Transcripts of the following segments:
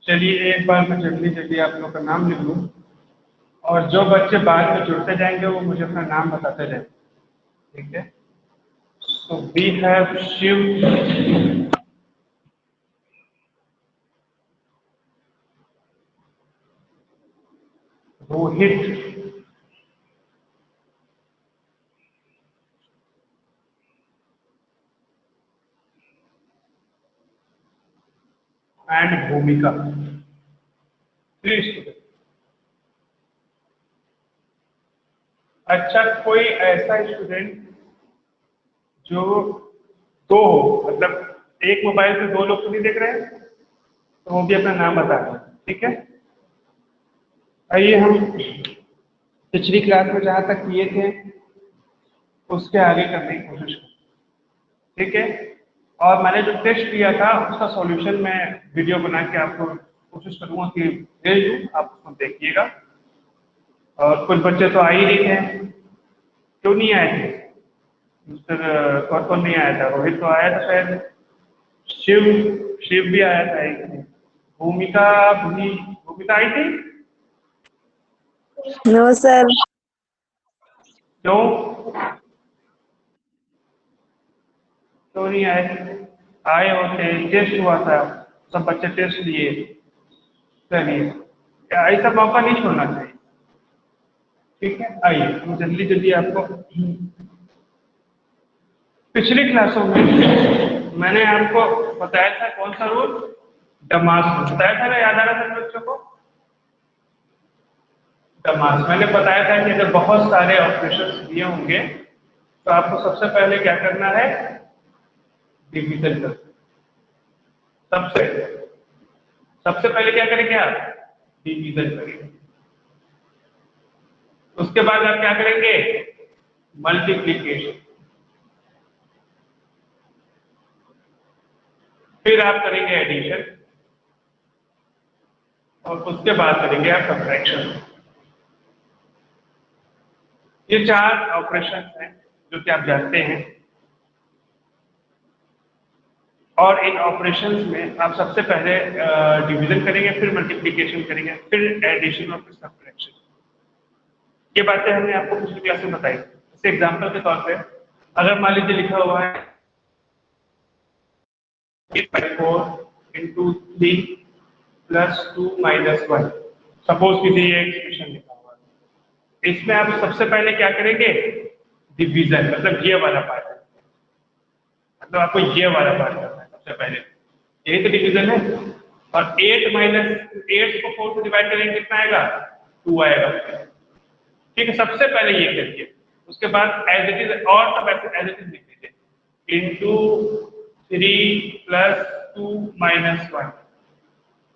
चलिए एक बार मैं जल्दी जल्दी आप लोग का नाम लिख लूँ और जो बच्चे बाद में जुड़ते जाएंगे वो मुझे अपना नाम बताते जाएंगे, ठीक है। So we have Shiv, Rohit, and Bhumika. 3 students. अच्छा, कोई ऐसा स्टूडेंट जो दो हो, मतलब एक मोबाइल पे दो लोग तो नहीं देख रहे हैं, तो वो भी अपना नाम बता रहे हैं, ठीक है। आइए हम पिछली क्लास में जहाँ तक किए थे उसके आगे करने की कोशिश करें, ठीक है। और मैंने जो टेस्ट दिया था उसका सॉल्यूशन मैं वीडियो बना के आपको कोशिश करूँगा कि भेज दूँ, आप उसको देखिएगा। और कुछ बच्चे तो आ ही नहीं थे, क्यों नहीं आए थे मिस्टर? कौन कौन नहीं आया था? रोहित तो आया था शायद, शिव शिव भी आया था एक दिन, भूमिका भी, भूमिका आई थी। No sir. क्यों क्यों नहीं आए? आए होते, टेस्ट हुआ था, सब बच्चे टेस्ट लिए। चलिए, ऐसा मौका नहीं छोड़ना चाहिए, ठीक है। आइए हम जल्दी जल्दी आपको, पिछली क्लासों में मैंने आपको बताया था कौन सा रूल, डमास रूल बताया था ना, याद आ रहा था बच्चों को? डमास मैंने बताया था कि अगर बहुत सारे ऑपरेशंस दिए होंगे तो आपको सबसे पहले क्या करना है, डिवीजन कर। सबसे सबसे पहले क्या करेंगे आप, डिवीजन करेंगे। उसके बाद आप क्या करेंगे, मल्टीप्लीकेशन। फिर आप करेंगे एडिशन और उसके बाद करेंगे आप सब्ट्रैक्शन। ये 4 ऑपरेशन हैं जो कि आप जानते हैं। और इन ऑपरेशंस में आप सबसे पहले डिवीजन करेंगे, फिर मल्टीप्लिकेशन करेंगे, फिर एडिशन और फिर सब्ट्रैक्शन। ये बातें हमने आपको पिछली क्लास में बताई। जैसे एग्जांपल के तौर पे अगर मान लीजिए लिखा हुआ है 4 into 3 + 2 - 1, सपोज कीजिए ये एक्सप्रेशन लिखा हुआ है। इसमें आप सबसे पहले क्या करेंगे, डिवीजन, मतलब ये वाला पार्ट, मतलब आपको ये वाला पार्ट करना है सबसे पहले, यही तो डिवीजन है। और 8 को 4 से डिवाइड करेंगे कितना आएगा, 2 आएगा, ठीक है। सबसे पहले ये करिए, उसके बाद एज इट इज, और सब ऐसे एज इट इज लिख दीजिए, इंटू 3 + 2 - 1।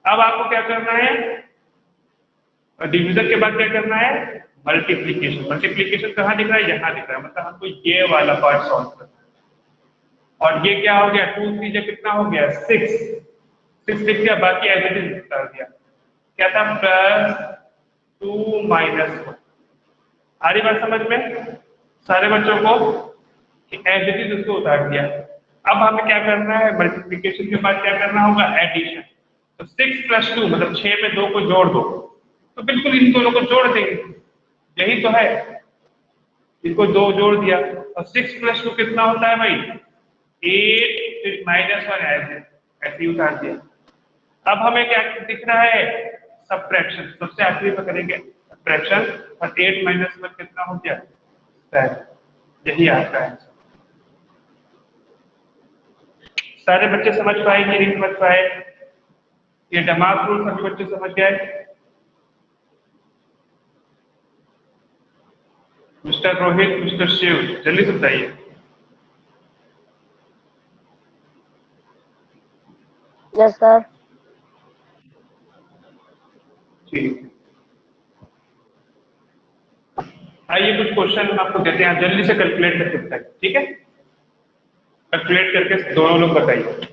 अब आपको क्या करना है, डिवीजन के बाद क्या करना है, मल्टीप्लीकेशन। मल्टीप्लीकेशन कहाँ दिख रहा है, यहाँ दिख रहा है, मतलब हमको ये वाला पार्ट सॉल्व करना है। और ये क्या हो गया, 2 3 जो कितना हो गया, 6 लिख दिया, बाकी एज इट इज कर दिया। क्या था, +2 - 1। आ रही बात समझ में सारे बच्चों को? एज इट इज उसको उतार दिया। अब हमें क्या करना है, मल्टीप्लिकेशन के बाद क्या करना होगा, एडिशन। तो 6 + 2 मतलब 6 में 2 को जोड़ दो, तो बिल्कुल इन दोनों को जोड़ देंगे, यही तो है। इनको 2 जोड़ दिया और 6 + 2 कितना होता है भाई, 8 फिर -1 ऐसे ही उतार दिया। अब हमें क्या दिख रहा है, सब्ट्रैक्शन, सबसे आखिरी में करेंगे सब्ट्रैक्शन, और 8 - 1 कितना हो गया, 7। यही आपका आंसर। सारे बच्चे समझ पाए कि नहीं समझ पाए? ये डमास रूल सभी बच्चे समझ गए? मिस्टर रोहित, मिस्टर शिव, जल्दी से बताइए। Yes sir. ठीक, आइए कुछ क्वेश्चन हम आपको देते हैं, जल्दी से कैलकुलेट करके बताइए, ठीक है। कैलकुलेट करके दोनों लोग बताइए।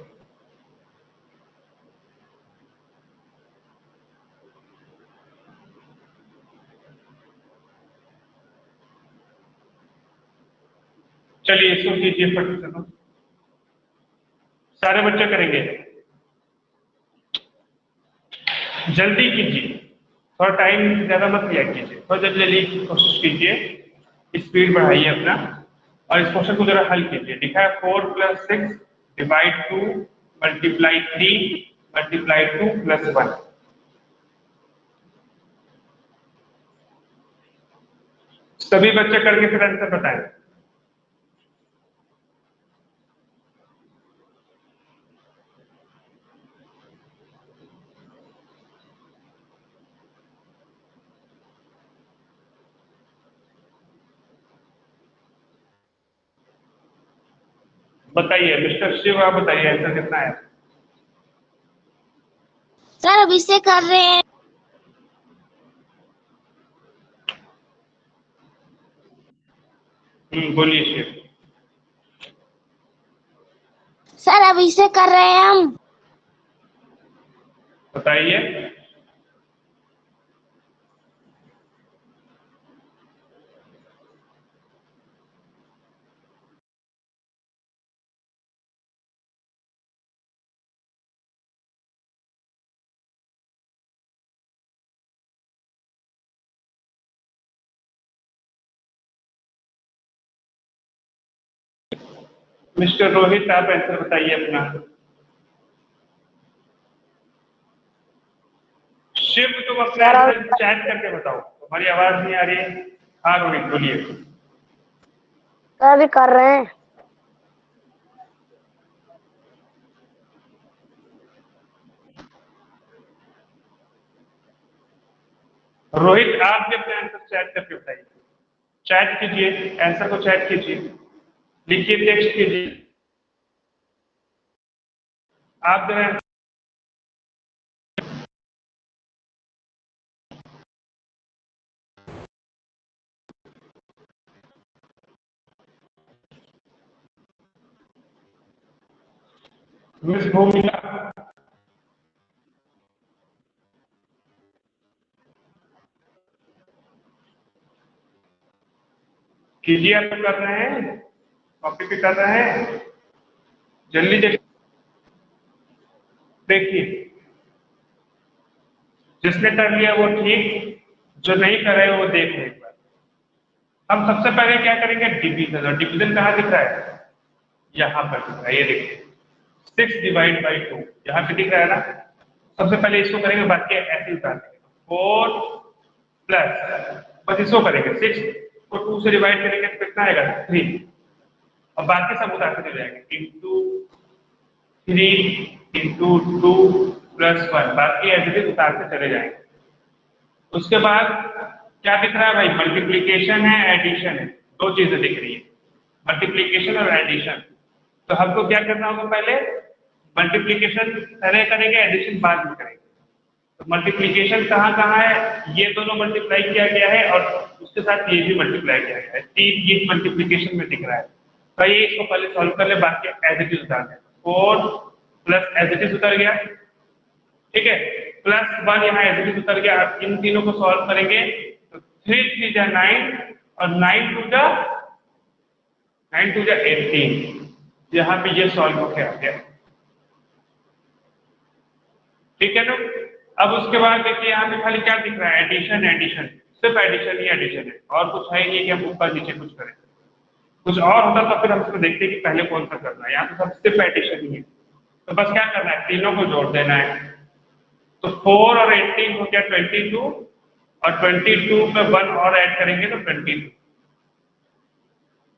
चलिए इसको कीजिए फट से, सारे बच्चे करेंगे। जल्दी कीजिए, थोड़ा टाइम ज्यादा मत लिया कीजिए, थोड़ा जल्दी जल्दी कोशिश कीजिए, स्पीड बढ़ाइए अपना और इस क्वेश्चन को जरा हल कीजिए। लिखा है 4 + 6 डिवाइड 2 मल्टीप्लाई 3 मल्टीप्लाई 2 + 1। सभी बच्चे करके फिर आंसर बताएं। बताइए मिस्टर शिव, आप बताइए आंसर कितना है। सर अभी से कर रहे हैं। बोलिए शिव। सर अभी से कर रहे हैं हम। बताइए। मिस्टर रोहित, आप आंसर बताइए अपना। शिव, तुम अपना सर आंसर चैट करके बताओ, तुम्हारी आवाज नहीं आ रही है। हाँ रोहित बोलिए। सर अभी कर रहे हैं। रोहित, आप भी अपने आंसर चैट करके बताइए। चैट कीजिए, आंसर को चैट कीजिए, लिखिए, टेक्स्ट कीजिए। आप जरा मिस भूमिका, कीजिए। आप कर रहे हैं, कॉपी पे कर रहे हैं, जल्दी जल्दी देखिए। जिसने कर लिया वो ठीक, जो नहीं कर रहे वो देख एक बार। हम सबसे पहले क्या करेंगे, डिवीजन। और डिवीजन कहाँ दिख रहा है, यहाँ पर दिख रहा है, ये देखिए 6 डिवाइड बाई 2 यहाँ पे दिख रहा है ना। सबसे पहले इसको करेंगे, बाकी ऐसे उतार देंगे। 4 प्लस, बस इसको करेंगे 6 को 2 से डिवाइड करेंगे तो कितना आएगा 3, और बाकी सब उतारते चले जाएंगे। इंटू 3 इंटू 2 + 1, बाकी ऐसे उतारते चले जाएंगे। उसके बाद क्या दिख रहा है भाई, मल्टीप्लीकेशन है, एडिशन है, दो चीजें दिख रही है, मल्टीप्लीकेशन और एडिशन। तो हमको क्या करना होगा, पहले मल्टीप्लीकेशन पहले करेंगे, एडिशन बाद में करेंगे। तो मल्टीप्लीकेशन कहाँ कहाँ है, ये दोनों मल्टीप्लाई किया गया है और उसके साथ ये भी मल्टीप्लाई किया गया है, 3 ये मल्टीप्लीकेशन में दिख रहा है। तो ये इसको पहले सॉल्व कर ले, बाकी एज इट इज उतार दें। 4 प्लस एज इट इज उतर गया, ठीक है, +1 यहाँ एज इट इज उतर गया। अब इन तीनों को सॉल्व करेंगे तो 3 3 जा 9 और 9 2 जा 18, यहाँ पे ये सॉल्व होके आ गया, ठीक है ना। अब उसके बाद देखिए यहाँ पे खाली क्या दिख रहा है, एडिशन, एडिशन, सिर्फ एडिशन ही एडिशन है, और कुछ है नहीं कि हम ऊपर नीचे कुछ करें। कुछ और होता तो फिर हम इसको देखते कि पहले कौन सा करना है, यहाँ तो सब सिर्फ एडिशन ही है। तो बस क्या करना है, तीनों को जोड़ देना है। तो 4 और 18 हो गया 22, और 22 में 1 और ऐड करेंगे तो 22,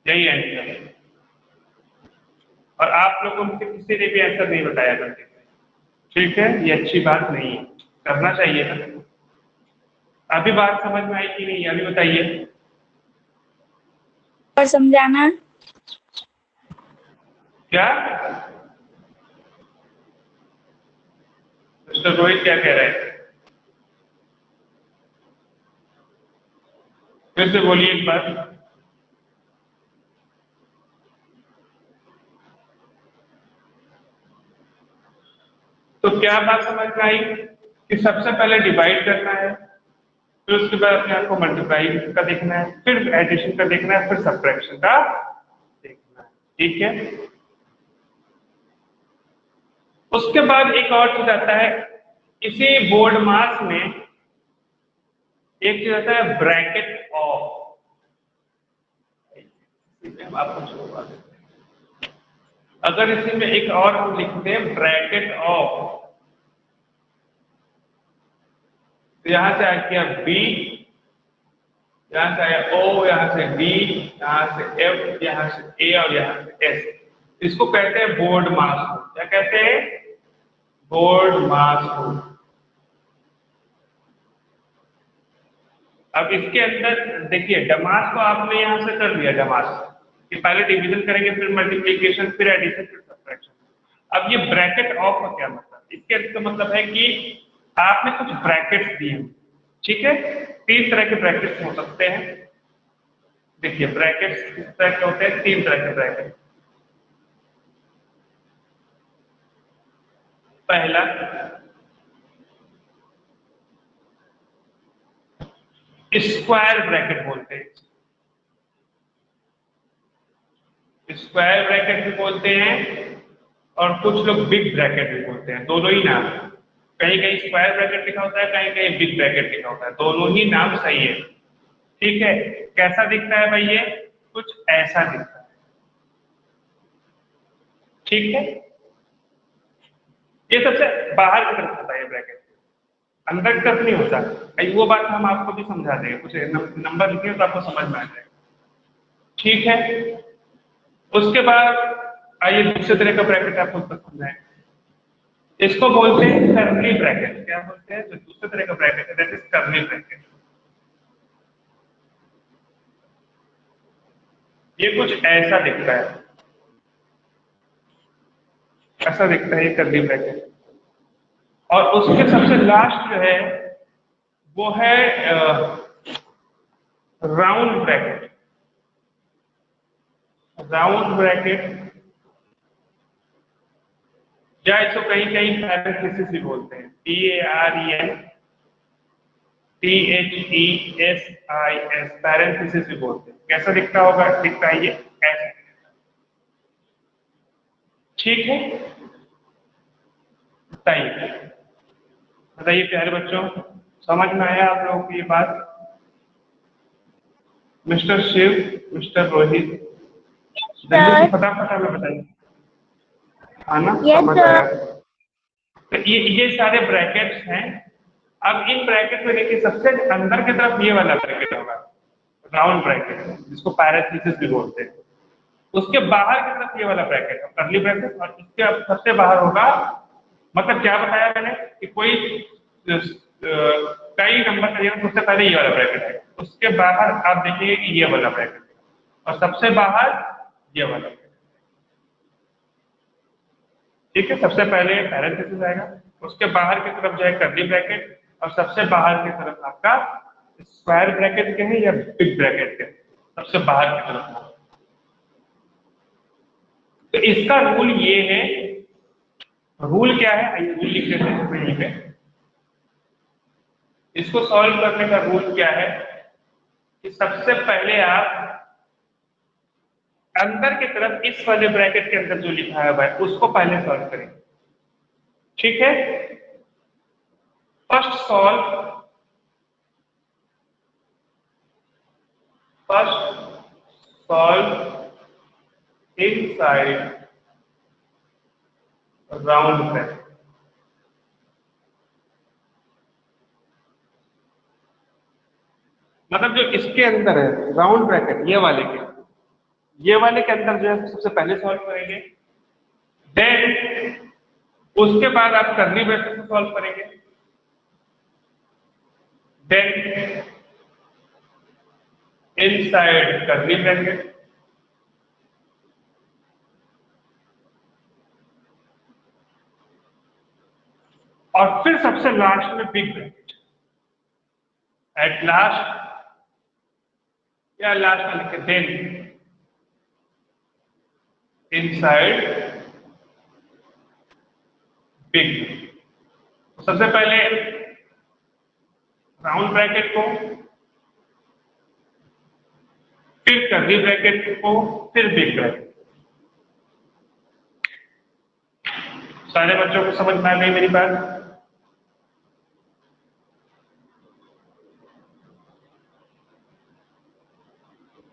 यही आंसर है। और आप लोगों में से किसी ने भी आंसर नहीं बताया करते, ठीक है, ये अच्छी बात नहीं है, करना चाहिए था। अभी बात समझ में आई कि नहीं, अभी बताइए। और समझाना। क्या मिस्टर रोहित क्या कह रहे हैं, फिर से बोलिए एक बार। तो क्या बात समझ में आई कि सबसे पहले डिवाइड करना है, फिर उसके बाद अपने आप को मल्टीप्लाई का देखना है, फिर एडिशन का देखना है, फिर सब्ट्रैक्शन का देखना है, ठीक है। उसके बाद एक और चीज आता है, इसी बोर्ड मास में एक चीज होता है ब्रैकेट ऑफ। हम आपको शुरुआत देते हैं। अगर इसी में एक और हम लिखते हैं ब्रैकेट ऑफ, तो यहां से आ गया बी, यहां से आया ओ, यहां से डी, यहां से एफ, यहां से ए और यहां से एस। इसको कहते हैं बोर्ड मास। क्या कहते हैं? बोर्ड मास। अब इसके अंदर देखिए डमास को आपने यहां से कर लिया, डमास कि पहले डिवीजन करेंगे फिर मल्टीप्लिकेशन फिर एडिशन फिर सब्ट्रैक्शन। अब ये ब्रैकेट ऑफ का क्या मतलब? इसके अंदर मतलब है कि आपने कुछ ब्रैकेट्स दिए, ठीक है? 3 तरह के ब्रैकेट्स हो सकते हैं। देखिए ब्रैकेट्स किस तरह के होते हैं? 3 तरह के ब्रैकेट। पहला स्क्वायर ब्रैकेट बोलते हैं, स्क्वायर ब्रैकेट भी बोलते हैं और कुछ लोग बिग ब्रैकेट भी बोलते हैं। दोनों ही नाम, कहीं कहीं स्क्वायर ब्रैकेट लिखा होता है, कहीं कहीं बिग ब्रैकेट लिखा होता है, दोनों ही नाम सही है। ठीक है, कैसा दिखता है भाई? ये कुछ ऐसा दिखता है, ठीक है? ये सबसे बाहर की तरफ होता है ये ब्रैकेट, अंदर की तरफ नहीं होता। वो बात हम आपको भी समझा देंगे, कुछ नंबर लिखे तो आपको समझ में आ जाएगा, ठीक है? उसके बाद आइए दूसरे तरह का ब्रैकेट आपको समझाएं। इसको बोलते हैं कर्ली ब्रैकेट। क्या बोलते हैं? जो दूसरे तरह का ब्रैकेट है दैट इज कर्ली ब्रैकेट। ये कुछ ऐसा दिखता है, ऐसा दिखता है ये कर्ली ब्रैकेट। और उसके सबसे लास्ट जो है वो है राउंड ब्रैकेट। राउंड ब्रैकेट या इसको कहीं कहीं पैरेंथेसिस भी बोलते हैं, PARENTHESIS, पैरेंथेसिस भी बोलते हैं। कैसा दिखता होगा? दिखता है ये ऐसा, ठीक है? बताइए बताइए प्यारे बच्चों, समझ में आया आप लोगों को ये बात? मिस्टर शिव, मिस्टर रोहित, जल्दी से फटाफट हमें बताइए। हाँ ना, समझ आया? तो ये सारे ब्रैकेट्स हैं। अब इन ब्रैकेट में देखिए सबसे अंदर की तरफ ये वाला ब्रैकेट होगा, राउंड ब्रैकेट, जिसको पैरेंथेसिस भी बोलते हैं। उसके बाहर की तरफ ये वाला ब्रैकेट है कर्ली ब्रैकेट, और इसके अब सबसे बाहर होगा, मतलब क्या बताया मैंने कि कोई कई नंबर चाहिए तो सबसे पहले ये वाला ब्रैकेट है, उसके बाहर आप देखिए कि ये वाला ब्रैकेट है, और सबसे बाहर ये वाला ब्रैकेट। ठीक है, सबसे पहले पैरेंथेसिस आएगा, उसके बाहर की तरफ जो है कर्ली ब्रैकेट, और सबसे बाहर की तरफ आपका स्क्वायर ब्रैकेट के हैं या बिग ब्रैकेट के, सबसे बाहर की तरफ। तो इसका रूल ये है, रूल क्या है? आइए रूल लिख लेते हैं यहीं पे। इसको सॉल्व करने का रूल क्या है कि सबसे पहले आप अंदर की तरफ इस वाले ब्रैकेट के अंदर जो लिखा है भाई उसको पहले सॉल्व करें, ठीक है? First solve inside round bracket. मतलब जो इसके अंदर है राउंड ब्रैकेट, ये वाले के अंदर जो है सबसे पहले सॉल्व करेंगे, देन उसके बाद आप कर्ली ब्रैकेट से सॉल्व करेंगे, देन इनसाइड कर्ली ब्रैकेट, और फिर सबसे लास्ट में बिग ब्रैकेट। एट लास्ट या लास्ट में लिखे देन इनसाइड बिग। सबसे पहले राउंड ब्रैकेट को, फिर कर्ली ब्रैकेट को, फिर बिग ब्रैकेट। सारे बच्चों को समझ में आ गई मेरी बात?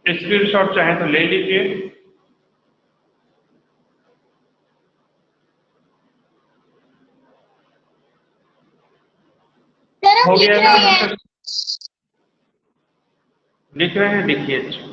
स्क्रीनशॉट चाहे तो ले लीजिए। सर हो हम लिख गया रहे ना? हैं। लिख रहे हैं, लिखिए। अच्छा,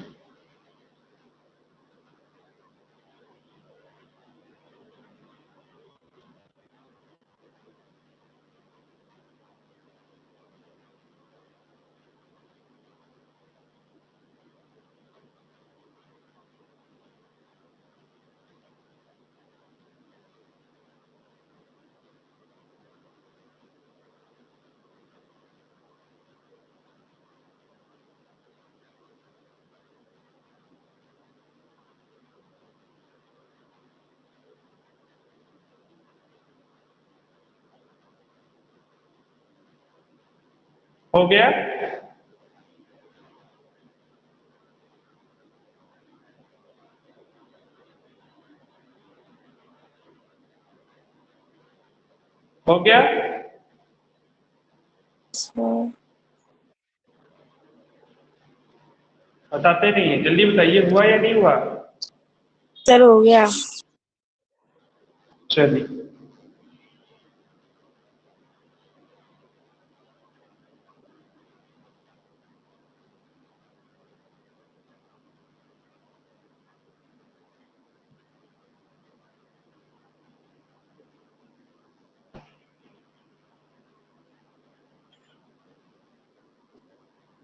हो गया? हो गया? बताते नहीं है, जल्दी बताइए, हुआ या नहीं हुआ? सर हो गया। चलिए,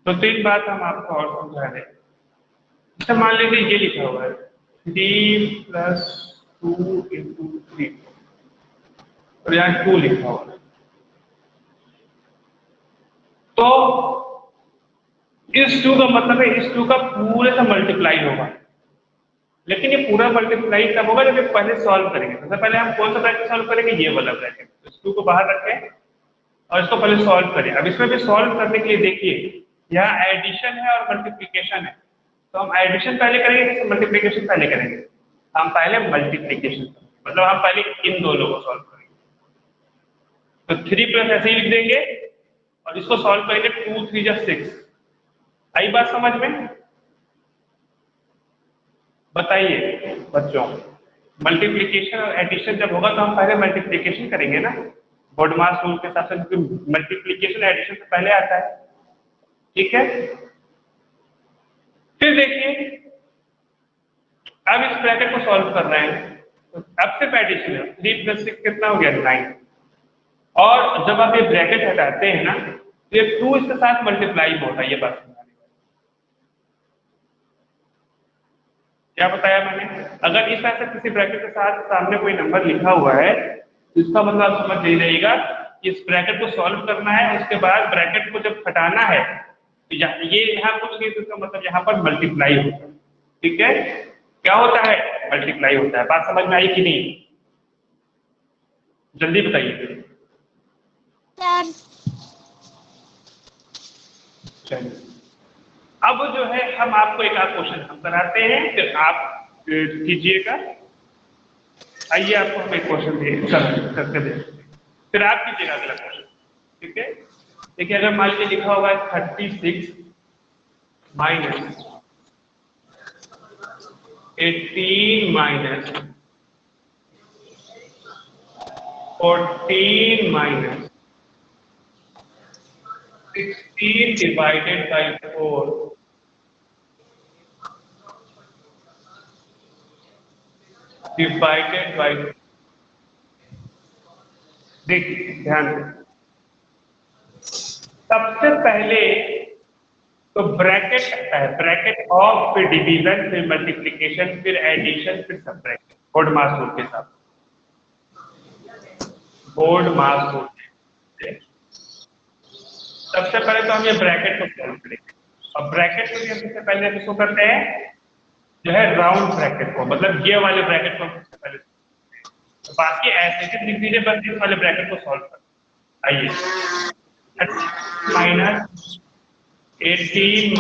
तो तीन बात हम आपको और समझा रहे हैं। अच्छा, मान लीजिए ये लिखा हुआ है 3+2 × 3 और यहाँ 2 लिखा हुआ है। तो इस 2 का मतलब है इस 2 का पूरे से मल्टीप्लाई होगा, लेकिन ये पूरा मल्टीप्लाई तब होगा जब ये पहले सॉल्व करेंगे। सबसे पहले हम कौन सा ब्रैकेट सॉल्व करेंगे? ये वाला ब्रैकेट। इस 2 को बाहर रखें और इसको पहले सॉल्व करें। अब इसमें भी सॉल्व करने के लिए देखिए, यहाँ एडिशन है और मल्टीप्लिकेशन है, तो हम एडिशन पहले करेंगे कि मल्टीप्लिकेशन पहले करेंगे? हम पहले मल्टीप्लिकेशन, मतलब हम पहले इन दोनों को सॉल्व करेंगे। तो 3+ ऐसे ही लिख देंगे और इसको सॉल्व करेंगे। 2 3 जा 6। आई बात समझ में? बताइए बच्चों, मल्टीप्लिकेशन और एडिशन जब होगा तो हम पहले मल्टीप्लिकेशन करेंगे ना, बोडमास रूल के हिसाब से, क्योंकि मल्टीप्लिकेशन एडिशन से पहले आता है। ठीक है, फिर देखिए, अब इस ब्रैकेट को सॉल्व कर रहे हैं तो अब सिर्फ एडिशन है। 3 + 6 कितना हो गया? 9। और जब आप ये ब्रैकेट हटाते हैं ना तो ये 2 इसके साथ मल्टीप्लाई होता है। ये बात क्या बताया मैंने? अगर इस तरह से किसी ब्रैकेट के साथ सामने कोई नंबर लिखा हुआ है तो इसका मतलब आप समझ नहीं रहेगा कि इस ब्रैकेट को सॉल्व करना है, उसके बाद ब्रैकेट को जब हटाना है तो ये यहाँ कुछ नहीं, तो इसका मतलब यहाँ पर मल्टीप्लाई होता है। ठीक है, क्या होता है? मल्टीप्लाई होता है। बात समझ में आई कि नहीं? जल्दी बताइए। सर चलिए, अब जो है हम आपको एक आध क्वेश्चन हम कराते हैं, फिर आप कीजिएगा। आइए, आपको हम एक क्वेश्चन करके दे, फिर आप कीजिएगा अगला क्वेश्चन। ठीक है, देखिए, अगर मान लीजिए लिखा होगा 36 - 18 - 14 - 16 divided by 4 divided by, देखिए ध्यान दें, सबसे पहले तो ब्रैकेट आता है, ब्रैकेट ऑफ, फिर डिवीजन, फिर मल्टीप्लिकेशन, फिर एडिशन, फिर सबट्रैक्शन, बोर्ड मास रूल के साथ। बोर्ड मास रूल सबसे पहले तो हम ये ब्रैकेट को सॉल्व करेंगे, और ब्रैकेट को भी हम सबसे पहले किसको करते हैं? जो है राउंड ब्रैकेट को, मतलब ये वाले ब्रैकेट को सबसे पहले। तो बाकी ऐसे ही लिख दीजिए, बस इस वाले ब्रैकेट को सॉल्व कर। आइए, -18 - 14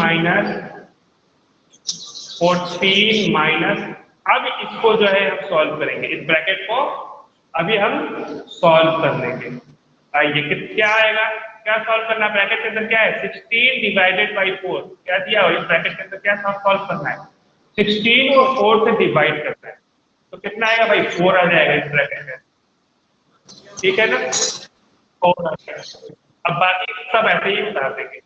माइनस, अब इसको जो है हम सॉल्व करेंगे, इस ब्रैकेट को अभी हम सॉल्व कर लेंगे। आइए, क्या आएगा? क्या सॉल्व करना है? ब्रैकेट के अंदर क्या है? 16 डिवाइडेड बाई 4 क्या दिया हो? इस ब्रैकेट के अंदर क्या सॉल्व करना है? 16 को 4 से डिवाइड करना है, तो कितना आएगा भाई? 4 आ जाएगा इस ब्रैकेट में, ठीक है ना? 4 आ जाएगा। अब बाकी सब ऐसे ही उतार देंगे।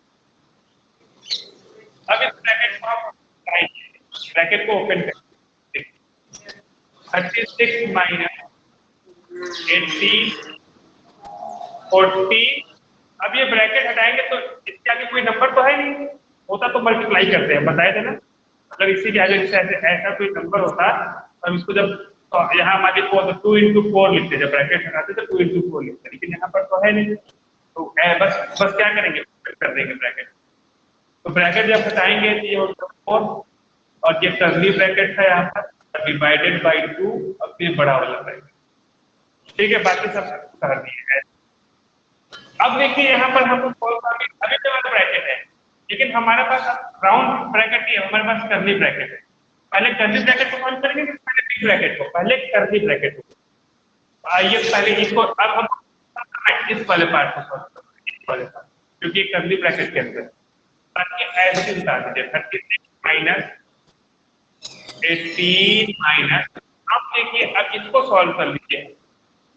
अब इस ब्रैकेट को हम ब्रैकेट को ओपन करेंगे, 36 माइनस 18 40। अब ये ब्रैकेट हटाएंगे तो इसके आगे कोई नंबर तो है नहीं, होता तो मल्टीप्लाई करते हैं, बताए थे ना। अगर इसी के आगे ऐसा कोई नंबर होता तो इसको जब तो यहाँ हमारे 2 into 4 लिखते, जब ब्रैकेट हटाते तो 2 into 4 लिखते, लेकिन यहाँ पर तो है नहीं, तो बस बस क्या करेंगे? कर देंगे ब्रैकेट। तो ब्रैकेट जब हटाएंगे तो ये होगा 4 और ये कर्ली ब्रैकेट है यहाँ पर डिवाइडेड बाई 2 और फिर बड़ा वाला ब्रैकेट, ठीक है? बाकी सब कर दिए। अब देखिए यहाँ पर हमको अभी तो वाला ब्रैकेट है, लेकिन हमारे पास राउंड ब्रैकेट नहीं है, हमारे पास कर्ली ब्रैकेट है। पहले कर्ली ब्रैकेट को सॉल्व करेंगे कि पहले बिग ब्रैकेट को? पहले कर्ली ब्रैकेट को। आइए पहले इसको, अब हम इस वाले पार्ट को सॉल्व करेंगे, इस वाले पार्ट, क्योंकि कर्ली ब्रैकेट के अंदर बाकी ऐसे बता दीजिए 36 माइनस 18 माइनस। अब देखिए अब इसको सॉल्व कर लीजिए।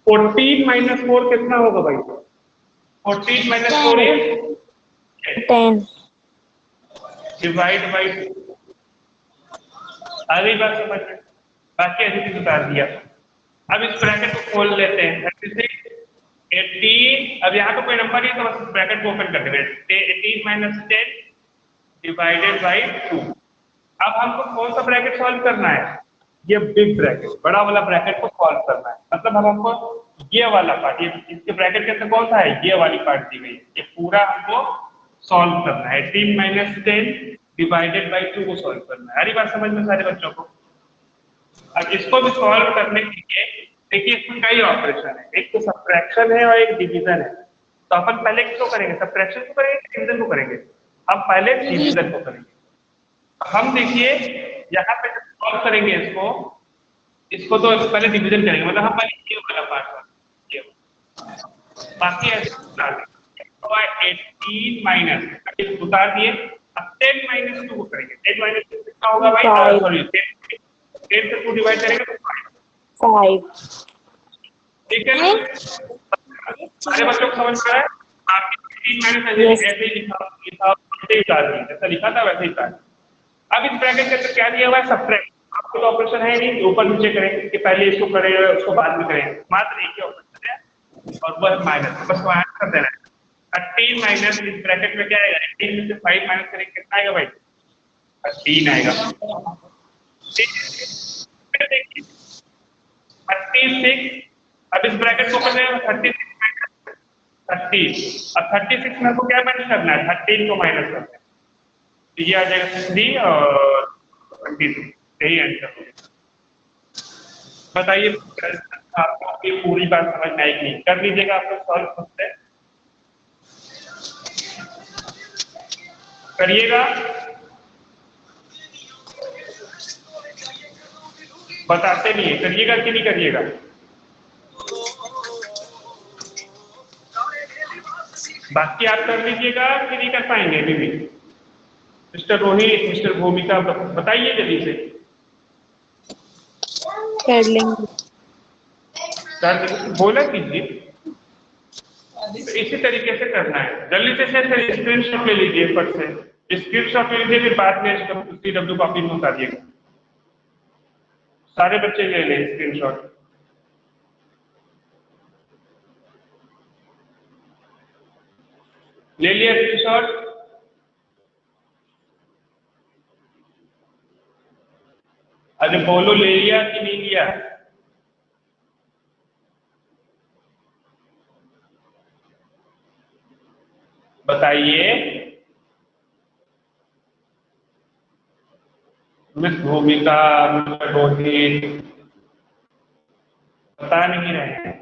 14 माइनस 4 कितना होगा भाई? 14 माइनस 4 इज 10 डिवाइड बाई 2। आगे बात समझ में? बाकी ऐसे चीज बता दिया। अब इस ब्रैकेट को खोल लेते हैं, 36 18। अब यहाँ पे कोई नंबर नहीं है तो बस ब्रैकेट को ओपन कर देंगे, 18 माइनस 10 डिवाइडेड बाई 2। अब हमको कौन सा ब्रैकेट सॉल्व करना है? ये बिग ब्रैकेट, बड़ा वाला ब्रैकेट को सॉल्व करना है। मतलब हम हमको ये वाला पार्ट, ये इसके ब्रैकेट के अंदर कौन सा है? ये वाली पार्ट दी गई है, ये पूरा हमको सॉल्व करना है। 18 माइनस 10 डिवाइडेड बाई 2 को सॉल्व करना है। हरी बात समझ में सारे बच्चों को? अब इसको भी सॉल्व करने के लिए देखिए इसमें कई ऑपरेशन है, एक तो सब्ट्रैक्शन है और एक डिवीजन है। तो अपन पहले किसको करेंगे? सब्ट्रैक्शन को करेंगे, डिवीजन को करेंगे? हम पहले डिवीजन को करेंगे। हम देखिए यहाँ पे जब सॉल्व करेंगे इसको तो पहले डिवीजन करेंगे, मतलब हम पहले ये वाला पार्ट ये बाकी ऐसे उतार देंगे। 18 माइनस उतार दिए। अब 10 माइनस 2 को करेंगे। 10 माइनस 2 कितना होगा भाई? सॉरी 10 से 2 डिवाइड करेंगे तो 5। ठीक है ना? सारे बच्चों को समझ में आ रहा है? आपके 18 माइनस ऐसे ही लिखा ऐसे ही उतार दिए, जैसा लिखा था वैसे ही उतार। अब इस ब्रैकेट के अंदर क्या दिया हुआ है? सब्ट्रैक्ट। आपको तो ऑपरेशन है नहीं, ऊपर नीचे करेंगे कि पहले इसको करें उसको बाद में करें, मात्र एक ही ऑपरेशन है और वह माइनस, बस माइनस कर देना है। 18 माइनस इस ब्रैकेट में क्या आएगा? 18 में से 5 माइनस करेंगे कितना आएगा भाई? 13 आएगा। फिर देखिए 36। अब इस ब्रैकेट को ओपन करेंगे 36 माइनस 30। अब 36 में आपको क्या माइनस करना है? 13 को माइनस करना है, तो ये आ जाएगा 3 और 22। यही आंसर होगा। बताइए आपको ये पूरी बात समझ में आएगी? कर लीजिएगा आप लोग सॉल्व खुद से, करिएगा, बताते नहीं है, करिएगा कि नहीं करिएगा? बाकी आप कर लीजिएगा कि नहीं कर पाएंगे अभी भी? मिस्टर रोहित, मिस्टर भूमिका, बताइए जल्दी से। कर लेंगे। बोला कीजिए। इसी तरीके से करना है, जल्दी से स्क्रीनशॉट ले लीजिए, फट से स्क्रीनशॉट ले लीजिए, फिर बाद में CW कॉपी में उतारिएगा। सारे बच्चे ले लें स्क्रीनशॉट। ले लिया स्क्रीनशॉट? अरे बोलो, ले लिया कि नहीं लिया? बताइए। मिस भूमिका, मिस्टर रोहित बता नहीं रहे हैं।